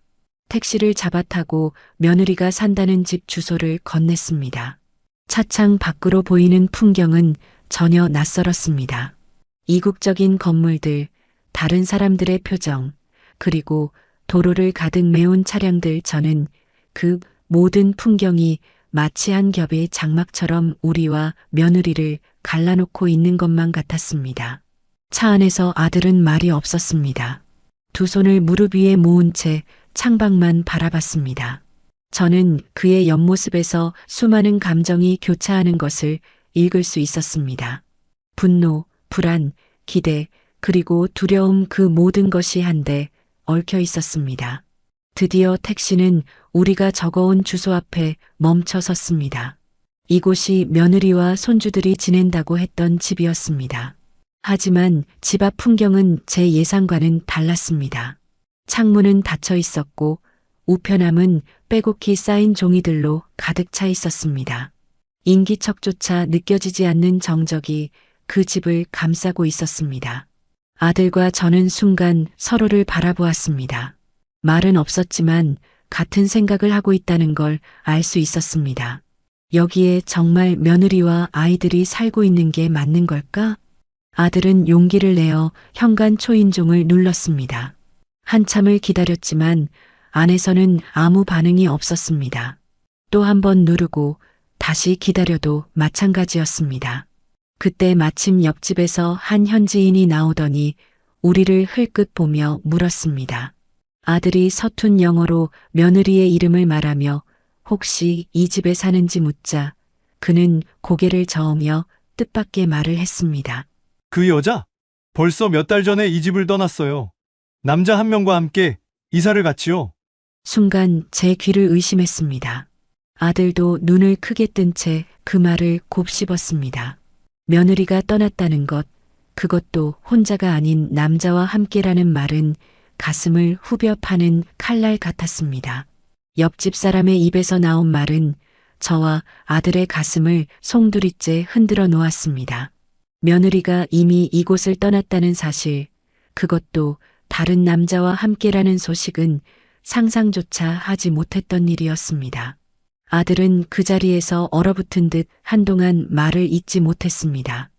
택시를 잡아 타고 며느리가 산다는 집 주소를 건넸습니다. 차창 밖으로 보이는 풍경은 전혀 낯설었습니다. 이국적인 건물들, 다른 사람들의 표정, 그리고 도로를 가득 메운 차량들. 저는 그 모든 풍경이 마치 한 겹의 장막처럼 우리와 며느리를 갈라놓고 있는 것만 같았습니다. 차 안에서 아들은 말이 없었습니다. 두 손을 무릎 위에 모은 채 창밖만 바라봤습니다. 저는 그의 옆모습에서 수많은 감정이 교차하는 것을 읽을 수 있었습니다. 분노, 불안, 기대, 그리고 두려움, 그 모든 것이 한데 얽혀 있었습니다. 드디어 택시는 우리가 적어온 주소 앞에 멈춰 섰습니다. 이곳이 며느리와 손주들이 지낸다고 했던 집이었습니다. 하지만 집 앞 풍경은 제 예상과는 달랐습니다. 창문은 닫혀 있었고 우편함은 빼곡히 쌓인 종이들로 가득 차 있었습니다. 인기척조차 느껴지지 않는 정적이 그 집을 감싸고 있었습니다. 아들과 저는 순간 서로를 바라보았습니다. 말은 없었지만 같은 생각을 하고 있다는 걸 알 수 있었습니다. 여기에 정말 며느리와 아이들이 살고 있는 게 맞는 걸까? 아들은 용기를 내어 현관 초인종을 눌렀습니다. 한참을 기다렸지만 안에서는 아무 반응이 없었습니다. 또 한 번 누르고 다시 기다려도 마찬가지였습니다. 그때 마침 옆집에서 한 현지인이 나오더니 우리를 흘끗 보며 물었습니다. 아들이 서툰 영어로 며느리의 이름을 말하며 혹시 이 집에 사는지 묻자 그는 고개를 저으며 뜻밖의 말을 했습니다. 그 여자? 벌써 몇 달 전에 이 집을 떠났어요. 남자 한 명과 함께 이사를 갔지요. 순간 제 귀를 의심했습니다. 아들도 눈을 크게 뜬 채 그 말을 곱씹었습니다. 며느리가 떠났다는 것, 그것도 혼자가 아닌 남자와 함께라는 말은 가슴을 후벼 파는 칼날 같았습니다. 옆집 사람의 입에서 나온 말은 저와 아들의 가슴을 송두리째 흔들어 놓았습니다. 며느리가 이미 이곳을 떠났다는 사실, 그것도 다른 남자와 함께라는 소식은 상상조차 하지 못했던 일이었습니다. 아들은 그 자리에서 얼어붙은 듯 한동안 말을 잇지 못했습니다.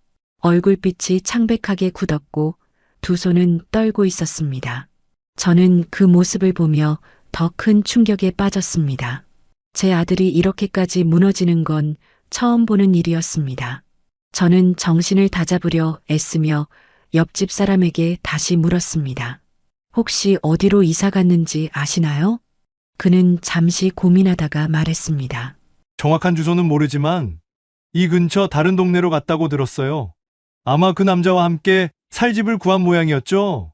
얼굴빛이 창백하게 굳었고 두 손은 떨고 있었습니다. 저는 그 모습을 보며 더 큰 충격에 빠졌습니다. 제 아들이 이렇게까지 무너지는 건 처음 보는 일이었습니다. 저는 정신을 다잡으려 애쓰며 옆집 사람에게 다시 물었습니다. 혹시 어디로 이사 갔는지 아시나요? 그는 잠시 고민하다가 말했습니다. 정확한 주소는 모르지만 이 근처 다른 동네로 갔다고 들었어요. 아마 그 남자와 함께 살 집을 구한 모양이었죠.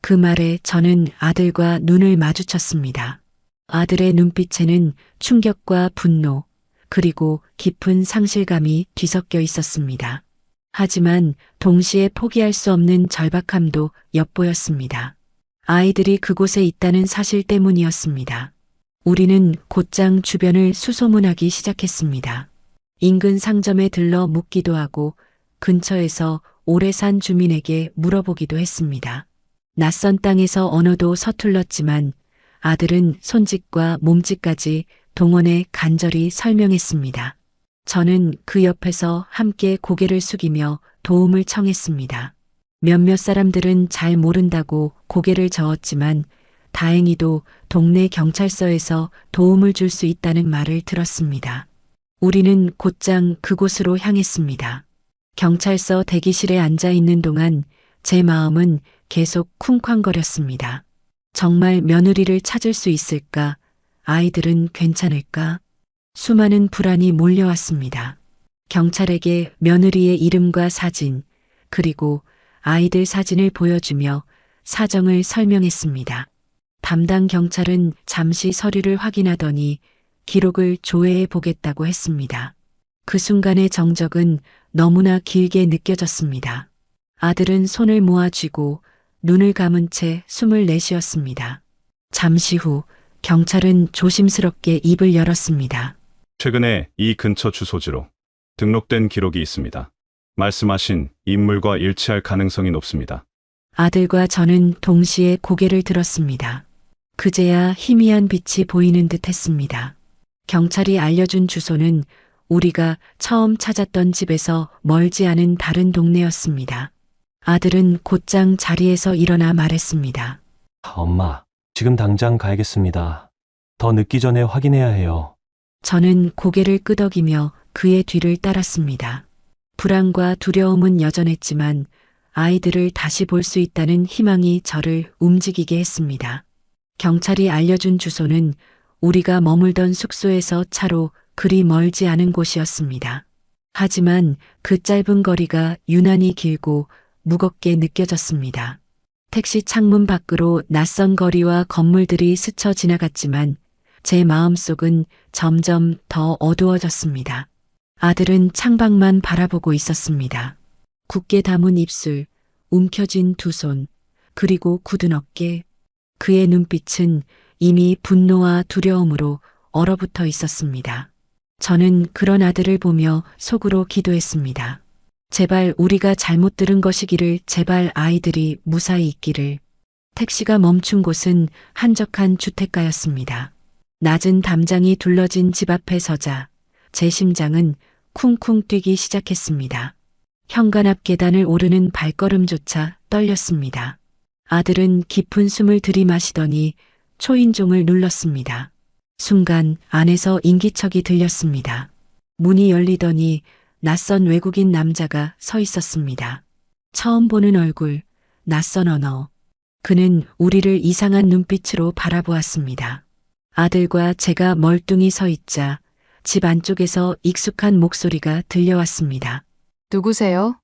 그 말에 저는 아들과 눈을 마주쳤습니다. 아들의 눈빛에는 충격과 분노, 그리고 깊은 상실감이 뒤섞여 있었습니다. 하지만 동시에 포기할 수 없는 절박함도 엿보였습니다. 아이들이 그곳에 있다는 사실 때문이었습니다. 우리는 곧장 주변을 수소문하기 시작했습니다. 인근 상점에 들러 묻기도 하고 근처에서 오래 산 주민에게 물어보기도 했습니다. 낯선 땅에서 언어도 서툴렀지만 아들은 손짓과 몸짓까지 동원해 간절히 설명했습니다. 저는 그 옆에서 함께 고개를 숙이며 도움을 청했습니다. 몇몇 사람들은 잘 모른다고 고개를 저었지만 다행히도 동네 경찰서에서 도움을 줄 수 있다는 말을 들었습니다. 우리는 곧장 그곳으로 향했습니다. 경찰서 대기실에 앉아 있는 동안 제 마음은 계속 쿵쾅거렸습니다. 정말 며느리를 찾을 수 있을까? 아이들은 괜찮을까? 수많은 불안이 몰려왔습니다. 경찰에게 며느리의 이름과 사진, 그리고 아이들 사진을 보여주며 사정을 설명했습니다. 담당 경찰은 잠시 서류를 확인하더니 기록을 조회해 보겠다고 했습니다. 그 순간의 정적은 너무나 길게 느껴졌습니다. 아들은 손을 모아쥐고 눈을 감은 채 숨을 내쉬었습니다. 잠시 후 경찰은 조심스럽게 입을 열었습니다. 최근에 이 근처 주소지로 등록된 기록이 있습니다. 말씀하신 인물과 일치할 가능성이 높습니다. 아들과 저는 동시에 고개를 들었습니다. 그제야 희미한 빛이 보이는 듯 했습니다. 경찰이 알려준 주소는 우리가 처음 찾았던 집에서 멀지 않은 다른 동네였습니다. 아들은 곧장 자리에서 일어나 말했습니다. 엄마, 지금 당장 가야겠습니다. 더 늦기 전에 확인해야 해요. 저는 고개를 끄덕이며 그의 뒤를 따랐습니다. 불안과 두려움은 여전했지만 아이들을 다시 볼 수 있다는 희망이 저를 움직이게 했습니다. 경찰이 알려준 주소는 우리가 머물던 숙소에서 차로 그리 멀지 않은 곳이었습니다. 하지만 그 짧은 거리가 유난히 길고 무겁게 느껴졌습니다. 택시 창문 밖으로 낯선 거리와 건물들이 스쳐 지나갔지만 제 마음속은 점점 더 어두워졌습니다. 아들은 창밖만 바라보고 있었습니다. 굳게 담은 입술, 움켜쥔 두 손, 그리고 굳은 어깨. 그의 눈빛은 이미 분노와 두려움으로 얼어붙어 있었습니다. 저는 그런 아들을 보며 속으로 기도했습니다. 제발 우리가 잘못 들은 것이기를, 제발 아이들이 무사히 있기를. 택시가 멈춘 곳은 한적한 주택가였습니다. 낮은 담장이 둘러진 집 앞에 서자 제 심장은 쿵쿵 뛰기 시작했습니다. 현관 앞 계단을 오르는 발걸음조차 떨렸습니다. 아들은 깊은 숨을 들이마시더니 초인종을 눌렀습니다. 순간 안에서 인기척이 들렸습니다. 문이 열리더니 낯선 외국인 남자가 서 있었습니다. 처음 보는 얼굴, 낯선 언어. 그는 우리를 이상한 눈빛으로 바라보았습니다. 아들과 제가 멀뚱히 서 있자 집 안쪽에서 익숙한 목소리가 들려왔습니다. 누구세요?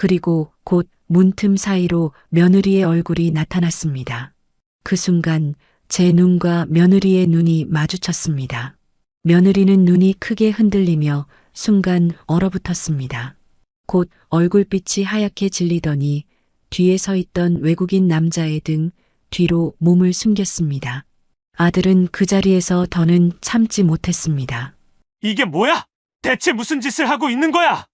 그리고 곧 문틈 사이로 며느리의 얼굴이 나타났습니다. 그 순간 제 눈과 며느리의 눈이 마주쳤습니다. 며느리는 눈이 크게 흔들리며 순간 얼어붙었습니다. 곧 얼굴빛이 하얗게 질리더니 뒤에 서 있던 외국인 남자의 등 뒤로 몸을 숨겼습니다. 아들은 그 자리에서 더는 참지 못했습니다. 이게 뭐야? 대체 무슨 짓을 하고 있는 거야?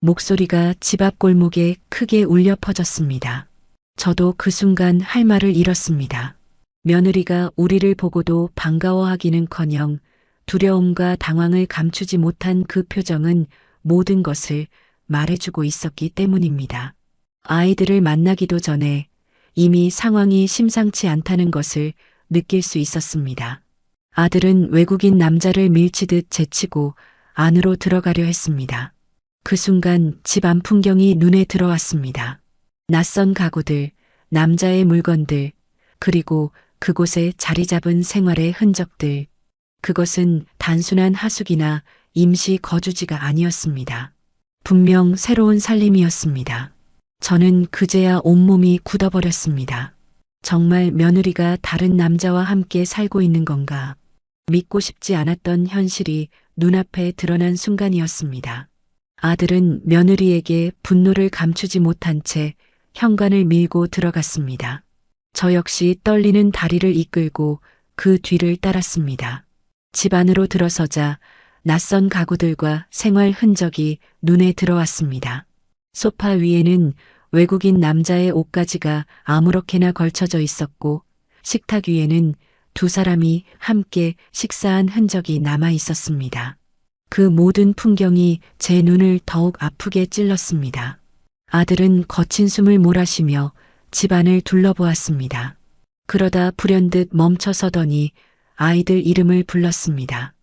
목소리가 집 앞 골목에 크게 울려 퍼졌습니다. 저도 그 순간 할 말을 잃었습니다. 며느리가 우리를 보고도 반가워하기는커녕 두려움과 당황을 감추지 못한 그 표정은 모든 것을 말해주고 있었기 때문입니다. 아이들을 만나기도 전에 이미 상황이 심상치 않다는 것을 느낄 수 있었습니다. 아들은 외국인 남자를 밀치듯 제치고 안으로 들어가려 했습니다. 그 순간 집 안 풍경이 눈에 들어왔습니다. 낯선 가구들, 남자의 물건들, 그리고 그곳에 자리 잡은 생활의 흔적들. 그것은 단순한 하숙이나 임시 거주지가 아니었습니다. 분명 새로운 살림이었습니다. 저는 그제야 온몸이 굳어버렸습니다. 정말 며느리가 다른 남자와 함께 살고 있는 건가? 믿고 싶지 않았던 현실이 눈앞에 드러난 순간이었습니다. 아들은 며느리에게 분노를 감추지 못한 채 현관을 밀고 들어갔습니다. 저 역시 떨리는 다리를 이끌고 그 뒤를 따랐습니다. 집 안으로 들어서자 낯선 가구들과 생활 흔적이 눈에 들어왔습니다. 소파 위에는 외국인 남자의 옷가지가 아무렇게나 걸쳐져 있었고 식탁 위에는 두 사람이 함께 식사한 흔적이 남아 있었습니다. 그 모든 풍경이 제 눈을 더욱 아프게 찔렀습니다. 아들은 거친 숨을 몰아쉬며 집안을 둘러보았습니다. 그러다 불현듯 멈춰서더니 아이들 이름을 불렀습니다.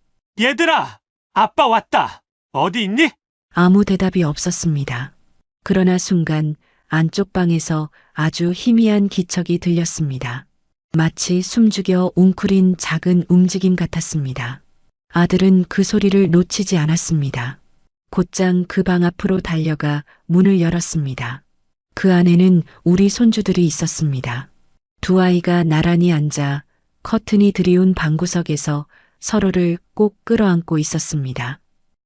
얘들아! 아빠 왔다! 어디 있니? 아무 대답이 없었습니다. 그러나 순간 안쪽 방에서 아주 희미한 기척이 들렸습니다. 마치 숨죽여 웅크린 작은 움직임 같았습니다. 아들은 그 소리를 놓치지 않았습니다. 곧장 그 방 앞으로 달려가 문을 열었습니다. 그 안에는 우리 손주들이 있었습니다. 두 아이가 나란히 앉아 커튼이 드리운 방구석에서 서로를 꼭 끌어안고 있었습니다.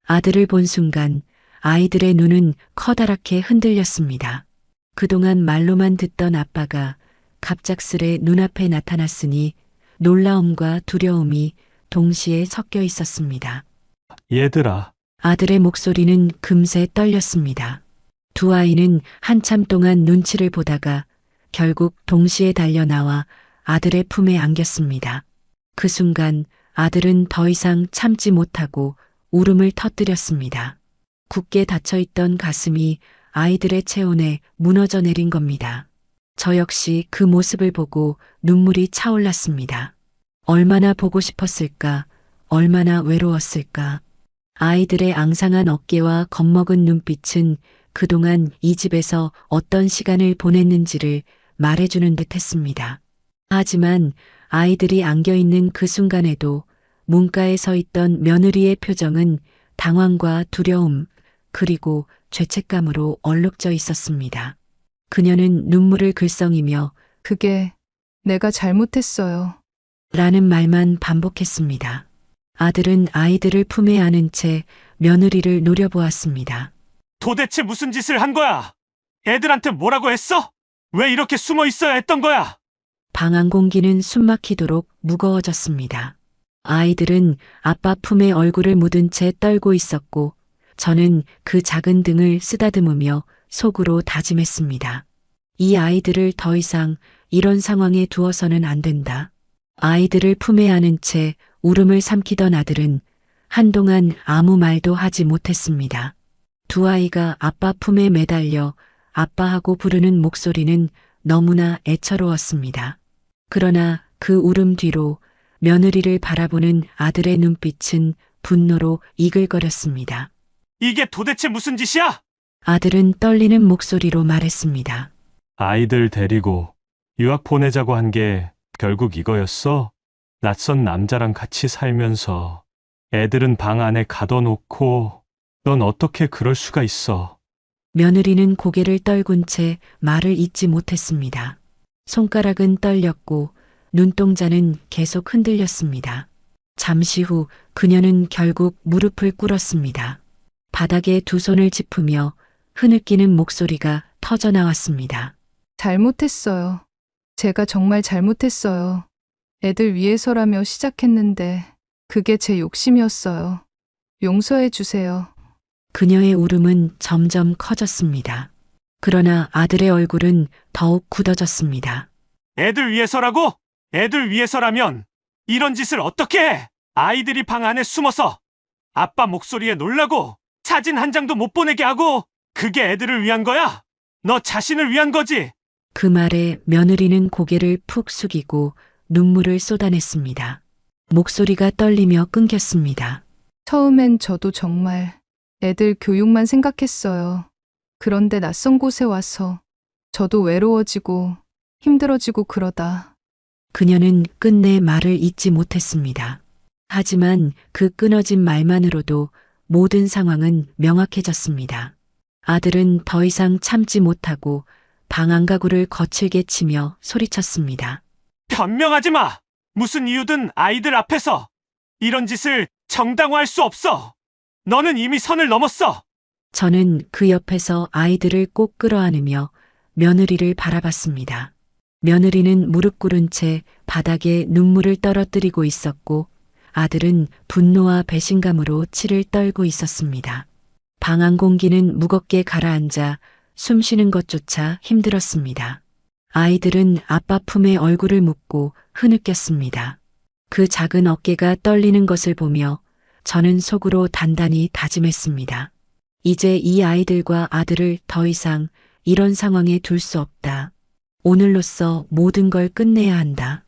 아들을 본 순간 아이들의 눈은 커다랗게 흔들렸습니다. 그동안 말로만 듣던 아빠가 갑작스레 눈앞에 나타났으니 놀라움과 두려움이 동시에 섞여 있었습니다. 얘들아, 아들의 목소리는 금세 떨렸습니다. 두 아이는 한참 동안 눈치를 보다가 결국 동시에 달려 나와 아들의 품에 안겼습니다. 그 순간 아들은 더 이상 참지 못하고 울음을 터뜨렸습니다. 굳게 닫혀있던 가슴이 아이들의 체온에 무너져 내린 겁니다. 저 역시 그 모습을 보고 눈물이 차올랐습니다. 얼마나 보고 싶었을까, 얼마나 외로웠을까. 아이들의 앙상한 어깨와 겁먹은 눈빛은 그동안 이 집에서 어떤 시간을 보냈는지를 말해주는 듯 했습니다. 하지만 아이들이 안겨있는 그 순간에도 문가에 서 있던 며느리의 표정은 당황과 두려움, 그리고 죄책감으로 얼룩져 있었습니다. 그녀는 눈물을 글썽이며 그게 내가 잘못했어요. 라는 말만 반복했습니다. 아들은 아이들을 품에 안은 채 며느리를 노려보았습니다. 도대체 무슨 짓을 한 거야? 애들한테 뭐라고 했어? 왜 이렇게 숨어 있어야 했던 거야? 방 안 공기는 숨막히도록 무거워졌습니다. 아이들은 아빠 품에 얼굴을 묻은 채 떨고 있었고 저는 그 작은 등을 쓰다듬으며 속으로 다짐했습니다. 이 아이들을 더 이상 이런 상황에 두어서는 안 된다. 아이들을 품에 안은 채 울음을 삼키던 아들은 한동안 아무 말도 하지 못했습니다. 두 아이가 아빠 품에 매달려 아빠하고 부르는 목소리는 너무나 애처로웠습니다. 그러나 그 울음 뒤로 며느리를 바라보는 아들의 눈빛은 분노로 이글거렸습니다. 이게 도대체 무슨 짓이야? 아들은 떨리는 목소리로 말했습니다. 아이들 데리고 유학 보내자고 한 게 결국 이거였어? 낯선 남자랑 같이 살면서 애들은 방 안에 가둬놓고 넌 어떻게 그럴 수가 있어? 며느리는 고개를 떨군 채 말을 잇지 못했습니다. 손가락은 떨렸고 눈동자는 계속 흔들렸습니다. 잠시 후 그녀는 결국 무릎을 꿇었습니다. 바닥에 두 손을 짚으며 흐느끼는 목소리가 터져 나왔습니다. 잘못했어요. 제가 정말 잘못했어요. 애들 위해서라며 시작했는데 그게 제 욕심이었어요. 용서해 주세요. 그녀의 울음은 점점 커졌습니다. 그러나 아들의 얼굴은 더욱 굳어졌습니다. 애들 위해서라고? 애들 위해서라면 이런 짓을 어떻게 해? 아이들이 방 안에 숨어서 아빠 목소리에 놀라고 사진 한 장도 못 보내게 하고 그게 애들을 위한 거야? 너 자신을 위한 거지? 그 말에 며느리는 고개를 푹 숙이고 눈물을 쏟아냈습니다. 목소리가 떨리며 끊겼습니다. 처음엔 저도 정말 애들 교육만 생각했어요. 그런데 낯선 곳에 와서 저도 외로워지고 힘들어지고 그러다 그녀는 끝내 말을 잇지 못했습니다. 하지만 그 끊어진 말만으로도 모든 상황은 명확해졌습니다. 아들은 더 이상 참지 못하고 방 안가구를 거칠게 치며 소리쳤습니다. 변명하지 마! 무슨 이유든 아이들 앞에서 이런 짓을 정당화할 수 없어! 너는 이미 선을 넘었어! 저는 그 옆에서 아이들을 꼭 끌어안으며 며느리를 바라봤습니다. 며느리는 무릎 꿇은 채 바닥에 눈물을 떨어뜨리고 있었고 아들은 분노와 배신감으로 치를 떨고 있었습니다. 방 안 공기는 무겁게 가라앉아 숨 쉬는 것조차 힘들었습니다. 아이들은 아빠 품에 얼굴을 묻고 흐느꼈습니다. 그 작은 어깨가 떨리는 것을 보며 저는 속으로 단단히 다짐했습니다. 이제 이 아이들과 아들을 더 이상 이런 상황에 둘 수 없다. 오늘로써 모든 걸 끝내야 한다.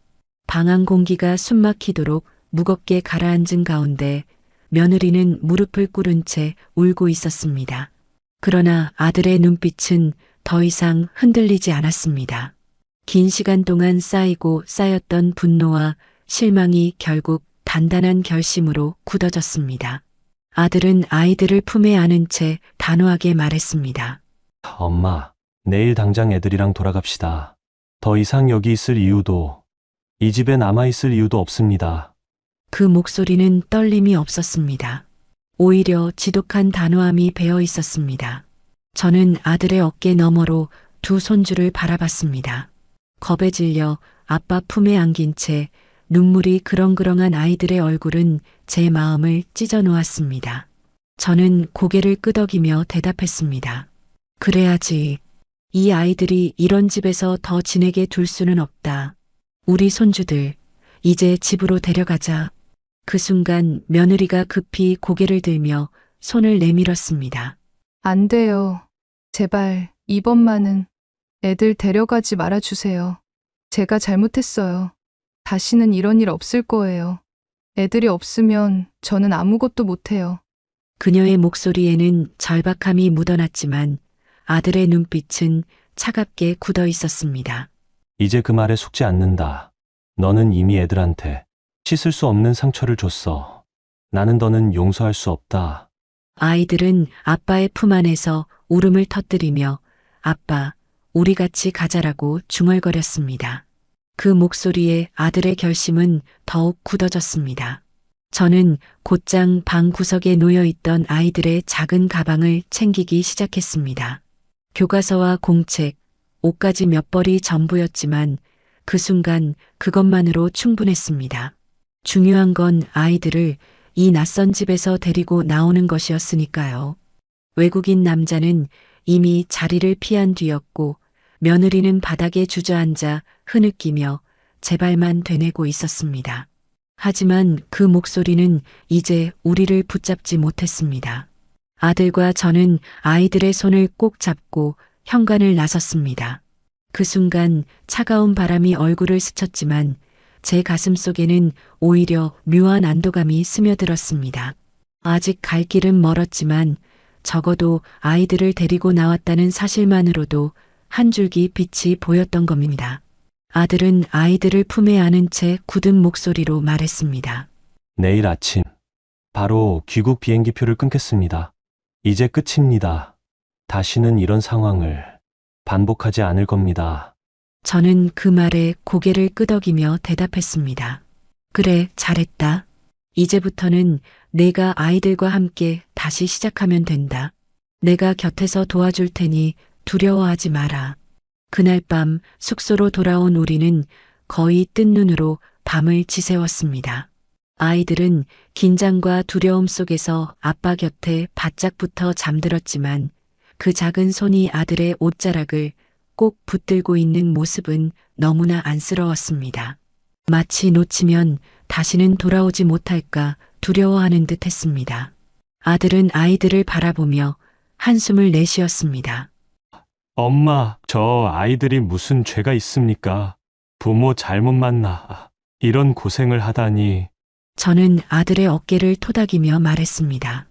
방 안 공기가 숨막히도록 무겁게 가라앉은 가운데 며느리는 무릎을 꿇은 채 울고 있었습니다. 그러나 아들의 눈빛은 더 이상 흔들리지 않았습니다. 긴 시간 동안 쌓이고 쌓였던 분노와 실망이 결국 단단한 결심으로 굳어졌습니다. 아들은 아이들을 품에 안은 채 단호하게 말했습니다. 엄마, 내일 당장 애들이랑 돌아갑시다. 더 이상 여기 있을 이유도, 이 집에 남아있을 이유도 없습니다. 그 목소리는 떨림이 없었습니다. 오히려 지독한 단호함이 배어 있었습니다. 저는 아들의 어깨 너머로 두 손주를 바라봤습니다. 겁에 질려 아빠 품에 안긴 채 눈물이 그렁그렁한 아이들의 얼굴은 제 마음을 찢어 놓았습니다. 저는 고개를 끄덕이며 대답했습니다. 그래야지. 이 아이들이 이런 집에서 더 지내게 둘 수는 없다. 우리 손주들, 이제 집으로 데려가자. 그 순간 며느리가 급히 고개를 들며 손을 내밀었습니다. 안 돼요. 제발 이번만은 애들 데려가지 말아주세요. 제가 잘못했어요. 다시는 이런 일 없을 거예요. 애들이 없으면 저는 아무것도 못해요. 그녀의 목소리에는 절박함이 묻어났지만 아들의 눈빛은 차갑게 굳어 있었습니다. 이제 그 말에 속지 않는다. 너는 이미 애들한테 씻을 수 없는 상처를 줬어. 나는 더는 용서할 수 없다. 아이들은 아빠의 품 안에서 울음을 터뜨리며 아빠, 우리 같이 가자라고 중얼거렸습니다. 그 목소리에 아들의 결심은 더욱 굳어졌습니다. 저는 곧장 방 구석에 놓여있던 아이들의 작은 가방을 챙기기 시작했습니다. 교과서와 공책, 옷까지 몇 벌이 전부였지만 그 순간 그것만으로 충분했습니다. 중요한 건 아이들을 이 낯선 집에서 데리고 나오는 것이었으니까요. 외국인 남자는 이미 자리를 피한 뒤였고 며느리는 바닥에 주저앉아 흐느끼며 제 발만 되뇌고 있었습니다. 하지만 그 목소리는 이제 우리를 붙잡지 못했습니다. 아들과 저는 아이들의 손을 꼭 잡고 현관을 나섰습니다. 그 순간 차가운 바람이 얼굴을 스쳤지만 제 가슴 속에는 오히려 묘한 안도감이 스며들었습니다. 아직 갈 길은 멀었지만 적어도 아이들을 데리고 나왔다는 사실만으로도 한 줄기 빛이 보였던 겁니다. 아들은 아이들을 품에 안은 채 굳은 목소리로 말했습니다. 내일 아침, 바로 귀국 비행기표를 끊겠습니다. 이제 끝입니다. 다시는 이런 상황을 반복하지 않을 겁니다. 저는 그 말에 고개를 끄덕이며 대답했습니다. 그래, 잘했다. 이제부터는 내가 아이들과 함께 다시 시작하면 된다. 내가 곁에서 도와줄 테니 두려워하지 마라. 그날 밤 숙소로 돌아온 우리는 거의 뜬 눈으로 밤을 지새웠습니다. 아이들은 긴장과 두려움 속에서 아빠 곁에 바짝 붙어 잠들었지만 그 작은 손이 아들의 옷자락을 꼭 붙들고 있는 모습은 너무나 안쓰러웠습니다. 마치 놓치면 다시는 돌아오지 못할까 두려워하는 듯 했습니다. 아들은 아이들을 바라보며 한숨을 내쉬었습니다. 엄마, 저 아이들이 무슨 죄가 있습니까? 부모 잘못 만나 이런 고생을 하다니. 저는 아들의 어깨를 토닥이며 말했습니다.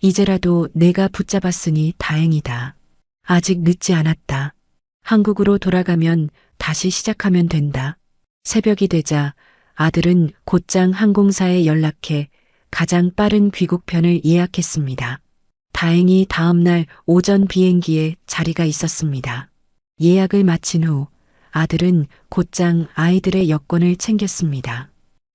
이제라도 내가 붙잡았으니 다행이다. 아직 늦지 않았다. 한국으로 돌아가면 다시 시작하면 된다. 새벽이 되자 아들은 곧장 항공사에 연락해 가장 빠른 귀국편을 예약했습니다. 다행히 다음날 오전 비행기에 자리가 있었습니다. 예약을 마친 후 아들은 곧장 아이들의 여권을 챙겼습니다.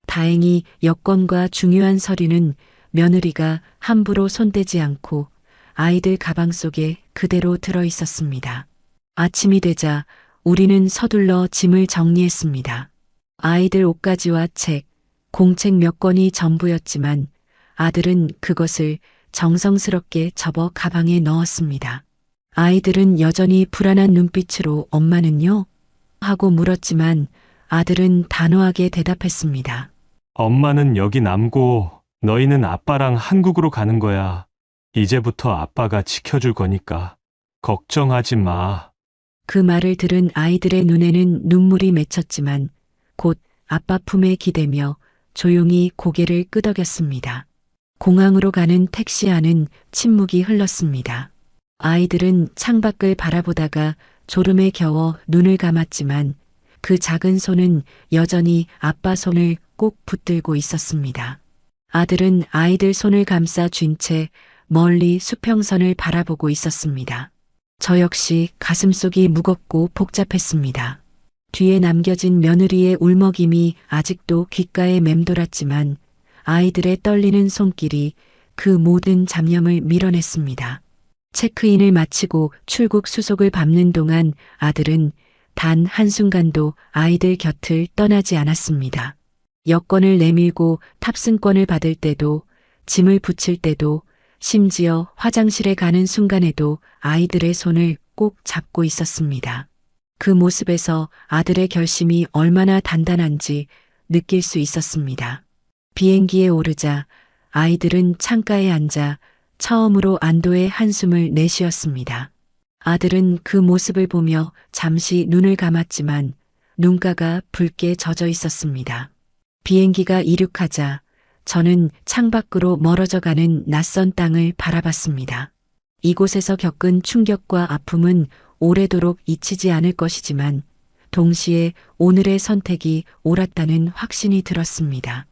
다행히 여권과 중요한 서류는 며느리가 함부로 손대지 않고 아이들 가방 속에 그대로 들어 있었습니다. 아침이 되자 우리는 서둘러 짐을 정리했습니다. 아이들 옷가지와 책, 공책 몇 권이 전부였지만 아들은 그것을 정성스럽게 접어 가방에 넣었습니다. 아이들은 여전히 불안한 눈빛으로 엄마는요? 하고 물었지만 아들은 단호하게 대답했습니다. 엄마는 여기 남고 너희는 아빠랑 한국으로 가는 거야. 이제부터 아빠가 지켜줄 거니까 걱정하지 마. 그 말을 들은 아이들의 눈에는 눈물이 맺혔지만 곧 아빠 품에 기대며 조용히 고개를 끄덕였습니다. 공항으로 가는 택시 안은 침묵이 흘렀습니다. 아이들은 창밖을 바라보다가 졸음에 겨워 눈을 감았지만 그 작은 손은 여전히 아빠 손을 꼭 붙들고 있었습니다. 아들은 아이들 손을 감싸 쥔 채 멀리 수평선을 바라보고 있었습니다. 저 역시 가슴속이 무겁고 복잡했습니다. 뒤에 남겨진 며느리의 울먹임이 아직도 귓가에 맴돌았지만 아이들의 떨리는 손길이 그 모든 잡념을 밀어냈습니다. 체크인을 마치고 출국 수속을 밟는 동안 아들은 단 한순간도 아이들 곁을 떠나지 않았습니다. 여권을 내밀고 탑승권을 받을 때도, 짐을 붙일 때도, 심지어 화장실에 가는 순간에도 아이들의 손을 꼭 잡고 있었습니다. 그 모습에서 아들의 결심이 얼마나 단단한지 느낄 수 있었습니다. 비행기에 오르자 아이들은 창가에 앉아 처음으로 안도의 한숨을 내쉬었습니다. 아들은 그 모습을 보며 잠시 눈을 감았지만 눈가가 붉게 젖어 있었습니다. 비행기가 이륙하자 저는 창밖으로 멀어져가는 낯선 땅을 바라봤습니다. 이곳에서 겪은 충격과 아픔은 오래도록 잊히지 않을 것이지만 동시에 오늘의 선택이 옳았다는 확신이 들었습니다.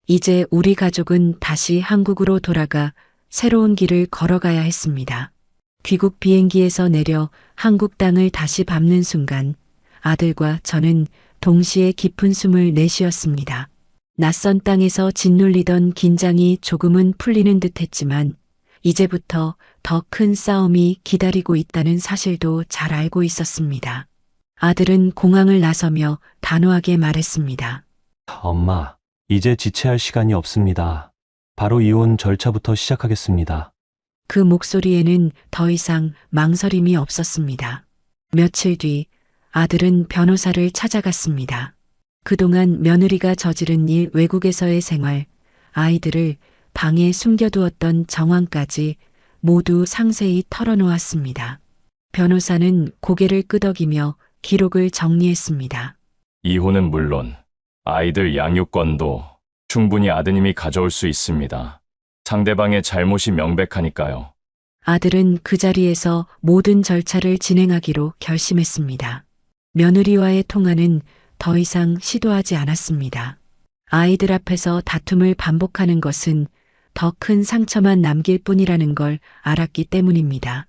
이제 우리 가족은 다시 한국으로 돌아가 새로운 길을 걸어가야 했습니다. 귀국 비행기에서 내려 한국 땅을 다시 밟는 순간 아들과 저는 동시에 깊은 숨을 내쉬었습니다. 낯선 땅에서 짓눌리던 긴장이 조금은 풀리는 듯 했지만 이제부터 더 큰 싸움이 기다리고 있다는 사실도 잘 알고 있었습니다. 아들은 공항을 나서며 단호하게 말했습니다. 엄마, 이제 지체할 시간이 없습니다. 바로 이혼 절차부터 시작하겠습니다. 그 목소리에는 더 이상 망설임이 없었습니다. 며칠 뒤 아들은 변호사를 찾아갔습니다. 그동안 며느리가 저지른 일, 외국에서의 생활, 아이들을 방에 숨겨두었던 정황까지 모두 상세히 털어놓았습니다. 변호사는 고개를 끄덕이며 기록을 정리했습니다. 이혼은 물론 아이들 양육권도 충분히 아드님이 가져올 수 있습니다. 상대방의 잘못이 명백하니까요. 아들은 그 자리에서 모든 절차를 진행하기로 결심했습니다. 며느리와의 통화는 더 이상 시도하지 않았습니다. 아이들 앞에서 다툼을 반복하는 것은 더 큰 상처만 남길 뿐이라는 걸 알았기 때문입니다.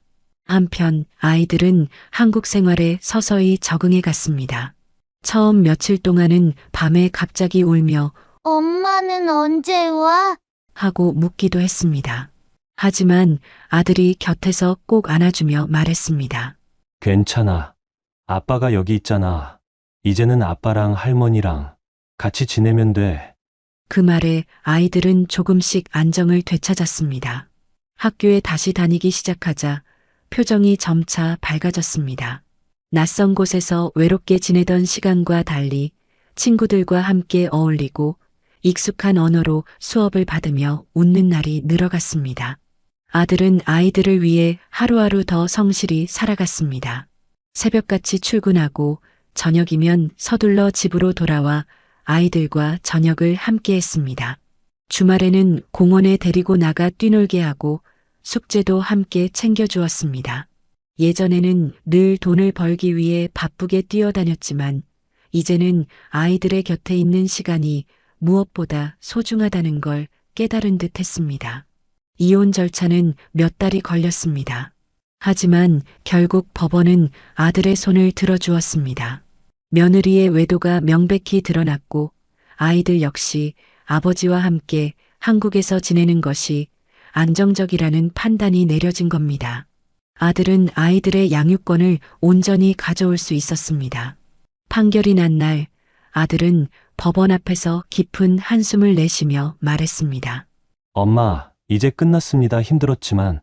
한편 아이들은 한국 생활에 서서히 적응해 갔습니다. 처음 며칠 동안은 밤에 갑자기 울며 엄마는 언제 와? 하고 묻기도 했습니다. 하지만 아들이 곁에서 꼭 안아주며 말했습니다. 괜찮아. 아빠가 여기 있잖아. 이제는 아빠랑 할머니랑 같이 지내면 돼. 그 말에 아이들은 조금씩 안정을 되찾았습니다. 학교에 다시 다니기 시작하자 표정이 점차 밝아졌습니다. 낯선 곳에서 외롭게 지내던 시간과 달리 친구들과 함께 어울리고 익숙한 언어로 수업을 받으며 웃는 날이 늘어갔습니다. 아들은 아이들을 위해 하루하루 더 성실히 살아갔습니다. 새벽같이 출근하고 저녁이면 서둘러 집으로 돌아와 아이들과 저녁을 함께 했습니다. 주말에는 공원에 데리고 나가 뛰놀게 하고 숙제도 함께 챙겨주었습니다. 예전에는 늘 돈을 벌기 위해 바쁘게 뛰어다녔지만 이제는 아이들의 곁에 있는 시간이 무엇보다 소중하다는 걸 깨달은 듯 했습니다. 이혼 절차는 몇 달이 걸렸습니다. 하지만 결국 법원은 아들의 손을 들어주었습니다. 며느리의 외도가 명백히 드러났고 아이들 역시 아버지와 함께 한국에서 지내는 것이 안정적이라는 판단이 내려진 겁니다. 아들은 아이들의 양육권을 온전히 가져올 수 있었습니다. 판결이 난 날 아들은 법원 앞에서 깊은 한숨을 내쉬며 말했습니다. 엄마, 이제 끝났습니다. 힘들었지만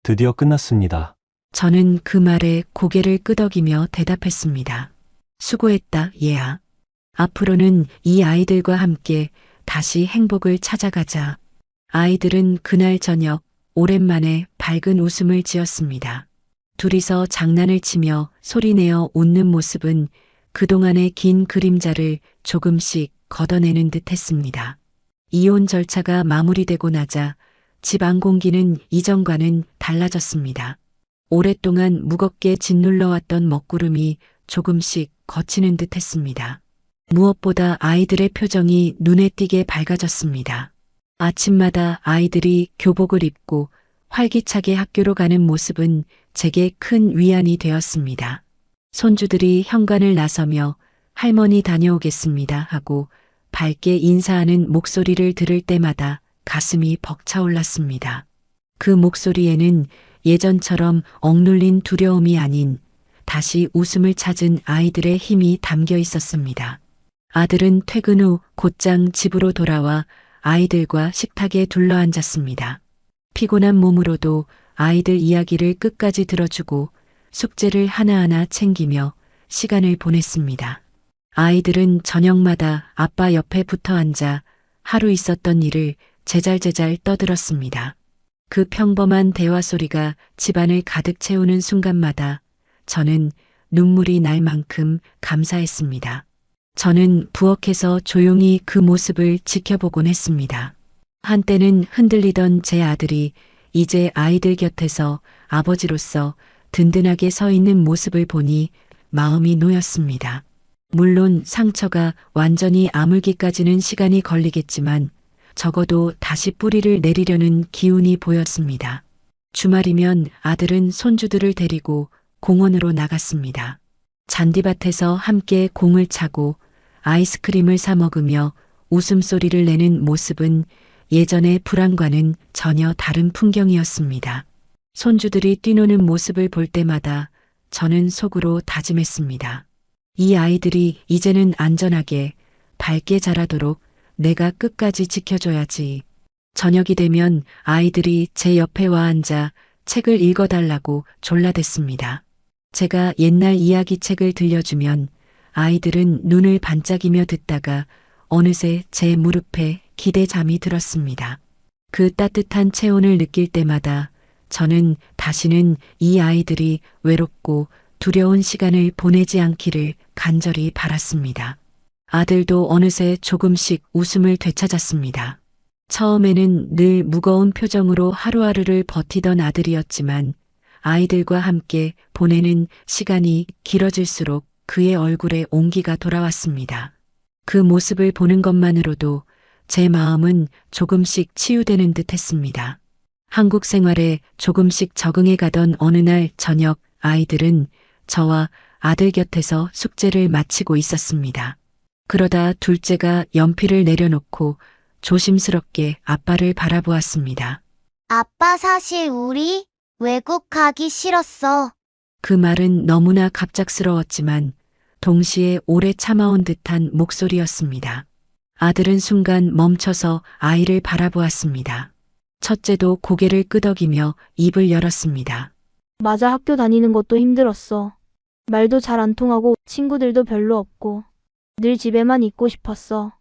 드디어 끝났습니다. 저는 그 말에 고개를 끄덕이며 대답했습니다. 수고했다, 얘야. 앞으로는 이 아이들과 함께 다시 행복을 찾아가자. 아이들은 그날 저녁 오랜만에 밝은 웃음을 지었습니다. 둘이서 장난을 치며 소리내어 웃는 모습은 그동안의 긴 그림자를 조금씩 걷어내는 듯 했습니다. 이혼 절차가 마무리되고 나자 집 안 공기는 이전과는 달라졌습니다. 오랫동안 무겁게 짓눌러왔던 먹구름이 조금씩 거치는 듯 했습니다. 무엇보다 아이들의 표정이 눈에 띄게 밝아졌습니다. 아침마다 아이들이 교복을 입고 활기차게 학교로 가는 모습은 제게 큰 위안이 되었습니다. 손주들이 현관을 나서며 할머니 다녀오겠습니다 하고 밝게 인사하는 목소리를 들을 때마다 가슴이 벅차올랐습니다. 그 목소리에는 예전처럼 억눌린 두려움이 아닌 다시 웃음을 찾은 아이들의 힘이 담겨 있었습니다. 아들은 퇴근 후 곧장 집으로 돌아와 아이들과 식탁에 둘러앉았습니다. 피곤한 몸으로도 아이들 이야기를 끝까지 들어주고 숙제를 하나하나 챙기며 시간을 보냈습니다. 아이들은 저녁마다 아빠 옆에 붙어 앉아 하루 있었던 일을 제잘제잘 떠들었습니다. 그 평범한 대화 소리가 집안을 가득 채우는 순간마다 저는 눈물이 날 만큼 감사했습니다. 저는 부엌에서 조용히 그 모습을 지켜보곤 했습니다. 한때는 흔들리던 제 아들이 이제 아이들 곁에서 아버지로서 든든하게 서 있는 모습을 보니 마음이 놓였습니다. 물론 상처가 완전히 아물기까지는 시간이 걸리겠지만 적어도 다시 뿌리를 내리려는 기운이 보였습니다. 주말이면 아들은 손주들을 데리고 공원으로 나갔습니다. 잔디밭에서 함께 공을 차고 아이스크림을 사 먹으며 웃음소리를 내는 모습은 예전의 불안과는 전혀 다른 풍경이었습니다. 손주들이 뛰노는 모습을 볼 때마다 저는 속으로 다짐했습니다. 이 아이들이 이제는 안전하게 밝게 자라도록 내가 끝까지 지켜줘야지. 저녁이 되면 아이들이 제 옆에 와 앉아 책을 읽어달라고 졸라댔습니다. 제가 옛날 이야기책을 들려주면 아이들은 눈을 반짝이며 듣다가 어느새 제 무릎에 기대 잠이 들었습니다. 그 따뜻한 체온을 느낄 때마다 저는 다시는 이 아이들이 외롭고 두려운 시간을 보내지 않기를 간절히 바랐습니다. 아들도 어느새 조금씩 웃음을 되찾았습니다. 처음에는 늘 무거운 표정으로 하루하루를 버티던 아들이었지만 아이들과 함께 보내는 시간이 길어질수록 그의 얼굴에 온기가 돌아왔습니다. 그 모습을 보는 것만으로도 제 마음은 조금씩 치유되는 듯 했습니다. 한국 생활에 조금씩 적응해 가던 어느 날 저녁 아이들은 저와 아들 곁에서 숙제를 마치고 있었습니다. 그러다 둘째가 연필을 내려놓고 조심스럽게 아빠를 바라보았습니다. 아빠 사실 우리 외국 가기 싫었어. 그 말은 너무나 갑작스러웠지만 동시에 오래 참아온 듯한 목소리였습니다. 아들은 순간 멈춰서 아이를 바라보았습니다. 첫째도 고개를 끄덕이며 입을 열었습니다. 맞아, 학교 다니는 것도 힘들었어. 말도 잘 안 통하고 친구들도 별로 없고 늘 집에만 있고 싶었어.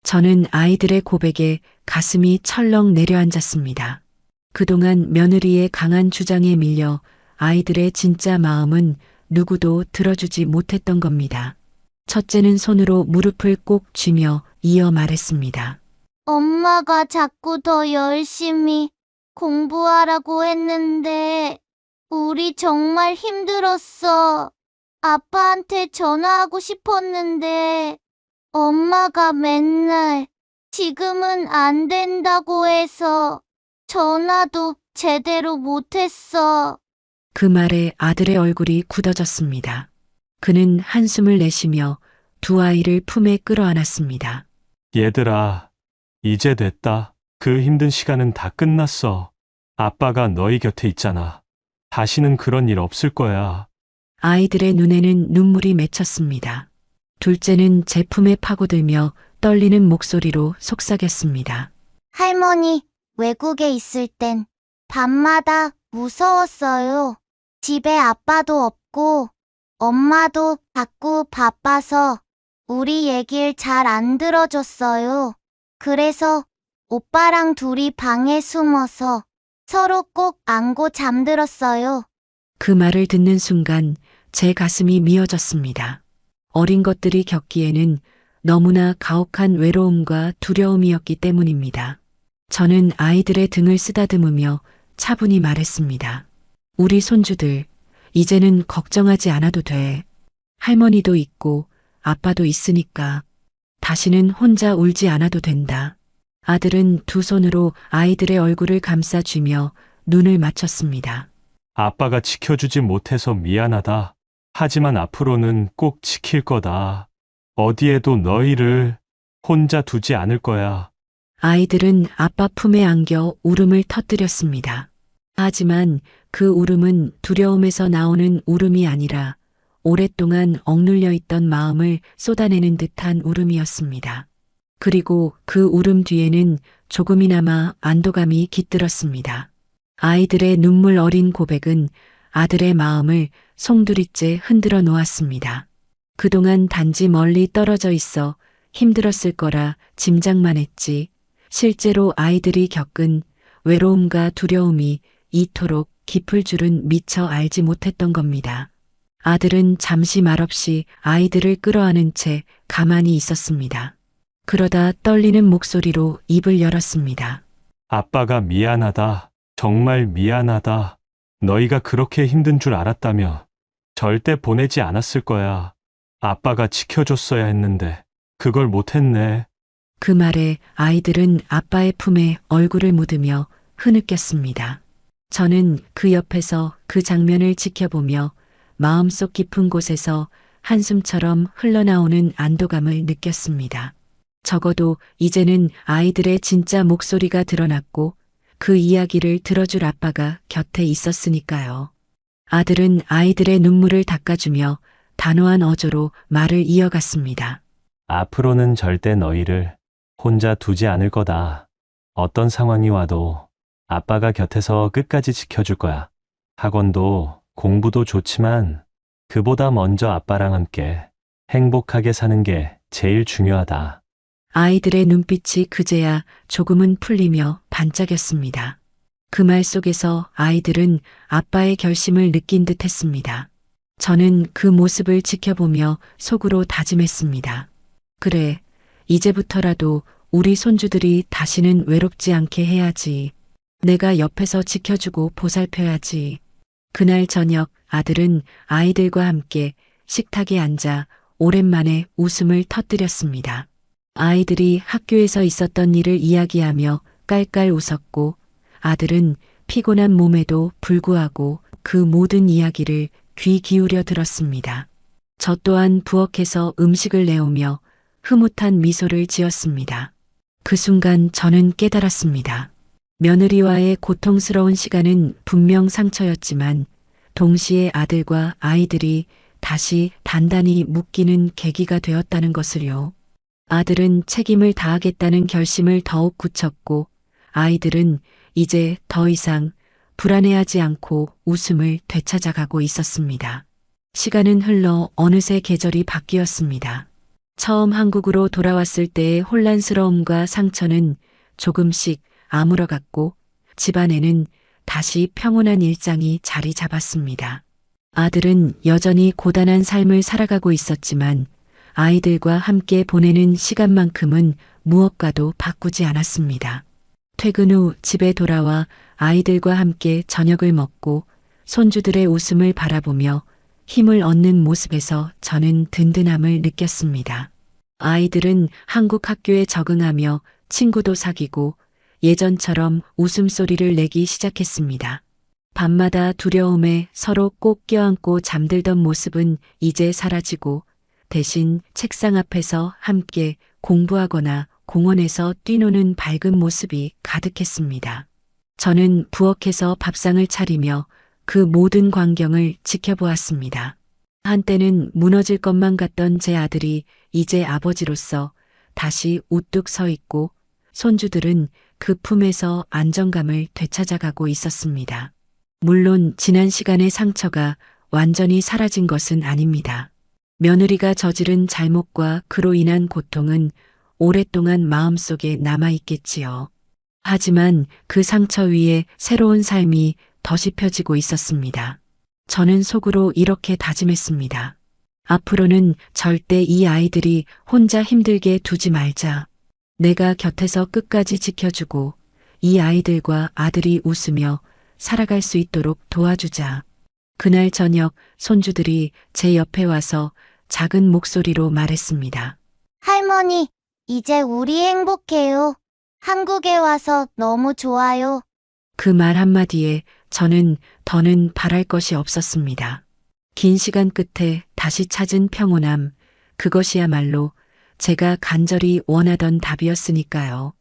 저는 아이들의 고백에 가슴이 철렁 내려앉았습니다. 그동안 며느리의 강한 주장에 밀려 아이들의 진짜 마음은 누구도 들어주지 못했던 겁니다. 첫째는 손으로 무릎을 꼭 쥐며 이어 말했습니다. 엄마가 자꾸 더 열심히 공부하라고 했는데 우리 정말 힘들었어. 아빠한테 전화하고 싶었는데 엄마가 맨날 지금은 안 된다고 해서 전화도 제대로 못했어. 그 말에 아들의 얼굴이 굳어졌습니다. 그는 한숨을 내쉬며 두 아이를 품에 끌어안았습니다. 얘들아, 이제 됐다. 그 힘든 시간은 다 끝났어. 아빠가 너희 곁에 있잖아. 다시는 그런 일 없을 거야. 아이들의 눈에는 눈물이 맺혔습니다. 둘째는 제 품에 파고들며 떨리는 목소리로 속삭였습니다. 할머니, 외국에 있을 땐 밤마다 무서웠어요. 집에 아빠도 없고 엄마도 자꾸 바빠서 우리 얘길 잘 안 들어줬어요. 그래서 오빠랑 둘이 방에 숨어서 서로 꼭 안고 잠들었어요. 그 말을 듣는 순간 제 가슴이 미어졌습니다. 어린 것들이 겪기에는 너무나 가혹한 외로움과 두려움이었기 때문입니다. 저는 아이들의 등을 쓰다듬으며 차분히 말했습니다. 우리 손주들, 이제는 걱정하지 않아도 돼. 할머니도 있고 아빠도 있으니까 다시는 혼자 울지 않아도 된다. 아들은 두 손으로 아이들의 얼굴을 감싸쥐며 눈을 맞췄습니다. 아빠가 지켜주지 못해서 미안하다. 하지만 앞으로는 꼭 지킬 거다. 어디에도 너희를 혼자 두지 않을 거야. 아이들은 아빠 품에 안겨 울음을 터뜨렸습니다. 하지만 그 울음은 두려움에서 나오는 울음이 아니라 오랫동안 억눌려 있던 마음을 쏟아내는 듯한 울음이었습니다. 그리고 그 울음 뒤에는 조금이나마 안도감이 깃들었습니다. 아이들의 눈물 어린 고백은 아들의 마음을 송두리째 흔들어 놓았습니다. 그동안 단지 멀리 떨어져 있어 힘들었을 거라 짐작만 했지, 실제로 아이들이 겪은 외로움과 두려움이 이토록 깊을 줄은 미처 알지 못했던 겁니다. 아들은 잠시 말없이 아이들을 끌어안은 채 가만히 있었습니다. 그러다 떨리는 목소리로 입을 열었습니다. 아빠가 미안하다. 정말 미안하다. 너희가 그렇게 힘든 줄 알았다면 절대 보내지 않았을 거야. 아빠가 지켜줬어야 했는데 그걸 못했네. 그 말에 아이들은 아빠의 품에 얼굴을 묻으며 흐느꼈습니다. 저는 그 옆에서 그 장면을 지켜보며 마음속 깊은 곳에서 한숨처럼 흘러나오는 안도감을 느꼈습니다. 적어도 이제는 아이들의 진짜 목소리가 드러났고 그 이야기를 들어줄 아빠가 곁에 있었으니까요. 아들은 아이들의 눈물을 닦아주며 단호한 어조로 말을 이어갔습니다. 앞으로는 절대 너희를 혼자 두지 않을 거다. 어떤 상황이 와도 아빠가 곁에서 끝까지 지켜줄 거야. 학원도 공부도 좋지만 그보다 먼저 아빠랑 함께 행복하게 사는 게 제일 중요하다. 아이들의 눈빛이 그제야 조금은 풀리며 반짝였습니다. 그 말 속에서 아이들은 아빠의 결심을 느낀 듯 했습니다. 저는 그 모습을 지켜보며 속으로 다짐했습니다. 그래, 이제부터라도 우리 손주들이 다시는 외롭지 않게 해야지. 내가 옆에서 지켜주고 보살펴야지. 그날 저녁 아들은 아이들과 함께 식탁에 앉아 오랜만에 웃음을 터뜨렸습니다. 아이들이 학교에서 있었던 일을 이야기하며 깔깔 웃었고 아들은 피곤한 몸에도 불구하고 그 모든 이야기를 귀 기울여 들었습니다. 저 또한 부엌에서 음식을 내오며 흐뭇한 미소를 지었습니다. 그 순간 저는 깨달았습니다. 며느리와의 고통스러운 시간은 분명 상처였지만 동시에 아들과 아이들이 다시 단단히 묶이는 계기가 되었다는 것을요. 아들은 책임을 다하겠다는 결심을 더욱 굳혔고 아이들은 이제 더 이상 불안해하지 않고 웃음을 되찾아가고 있었습니다. 시간은 흘러 어느새 계절이 바뀌었습니다. 처음 한국으로 돌아왔을 때의 혼란스러움과 상처는 조금씩 아물어갔고 집안에는 다시 평온한 일상이 자리 잡았습니다. 아들은 여전히 고단한 삶을 살아가고 있었지만 아이들과 함께 보내는 시간만큼은 무엇과도 바꾸지 않았습니다. 퇴근 후 집에 돌아와 아이들과 함께 저녁을 먹고 손주들의 웃음을 바라보며 힘을 얻는 모습에서 저는 든든함을 느꼈습니다. 아이들은 한국 학교에 적응하며 친구도 사귀고 예전처럼 웃음소리를 내기 시작했습니다. 밤마다 두려움에 서로 꼭 껴안고 잠들던 모습은 이제 사라지고 대신 책상 앞에서 함께 공부하거나 공원에서 뛰노는 밝은 모습이 가득했습니다. 저는 부엌에서 밥상을 차리며 그 모든 광경을 지켜보았습니다. 한때는 무너질 것만 같던 제 아들이 이제 아버지로서 다시 우뚝 서 있고 손주들은 그 품에서 안정감을 되찾아가고 있었습니다. 물론 지난 시간의 상처가 완전히 사라진 것은 아닙니다. 며느리가 저지른 잘못과 그로 인한 고통은 오랫동안 마음속에 남아있겠지요. 하지만 그 상처 위에 새로운 삶이 덧이 펴지고 있었습니다. 저는 속으로 이렇게 다짐했습니다. 앞으로는 절대 이 아이들이 혼자 힘들게 두지 말자. 내가 곁에서 끝까지 지켜주고 이 아이들과 아들이 웃으며 살아갈 수 있도록 도와주자. 그날 저녁 손주들이 제 옆에 와서 작은 목소리로 말했습니다. 할머니, 이제 우리 행복해요. 한국에 와서 너무 좋아요. 그 말 한마디에 저는 더는 바랄 것이 없었습니다. 긴 시간 끝에 다시 찾은 평온함, 그것이야말로 제가 간절히 원하던 답이었으니까요.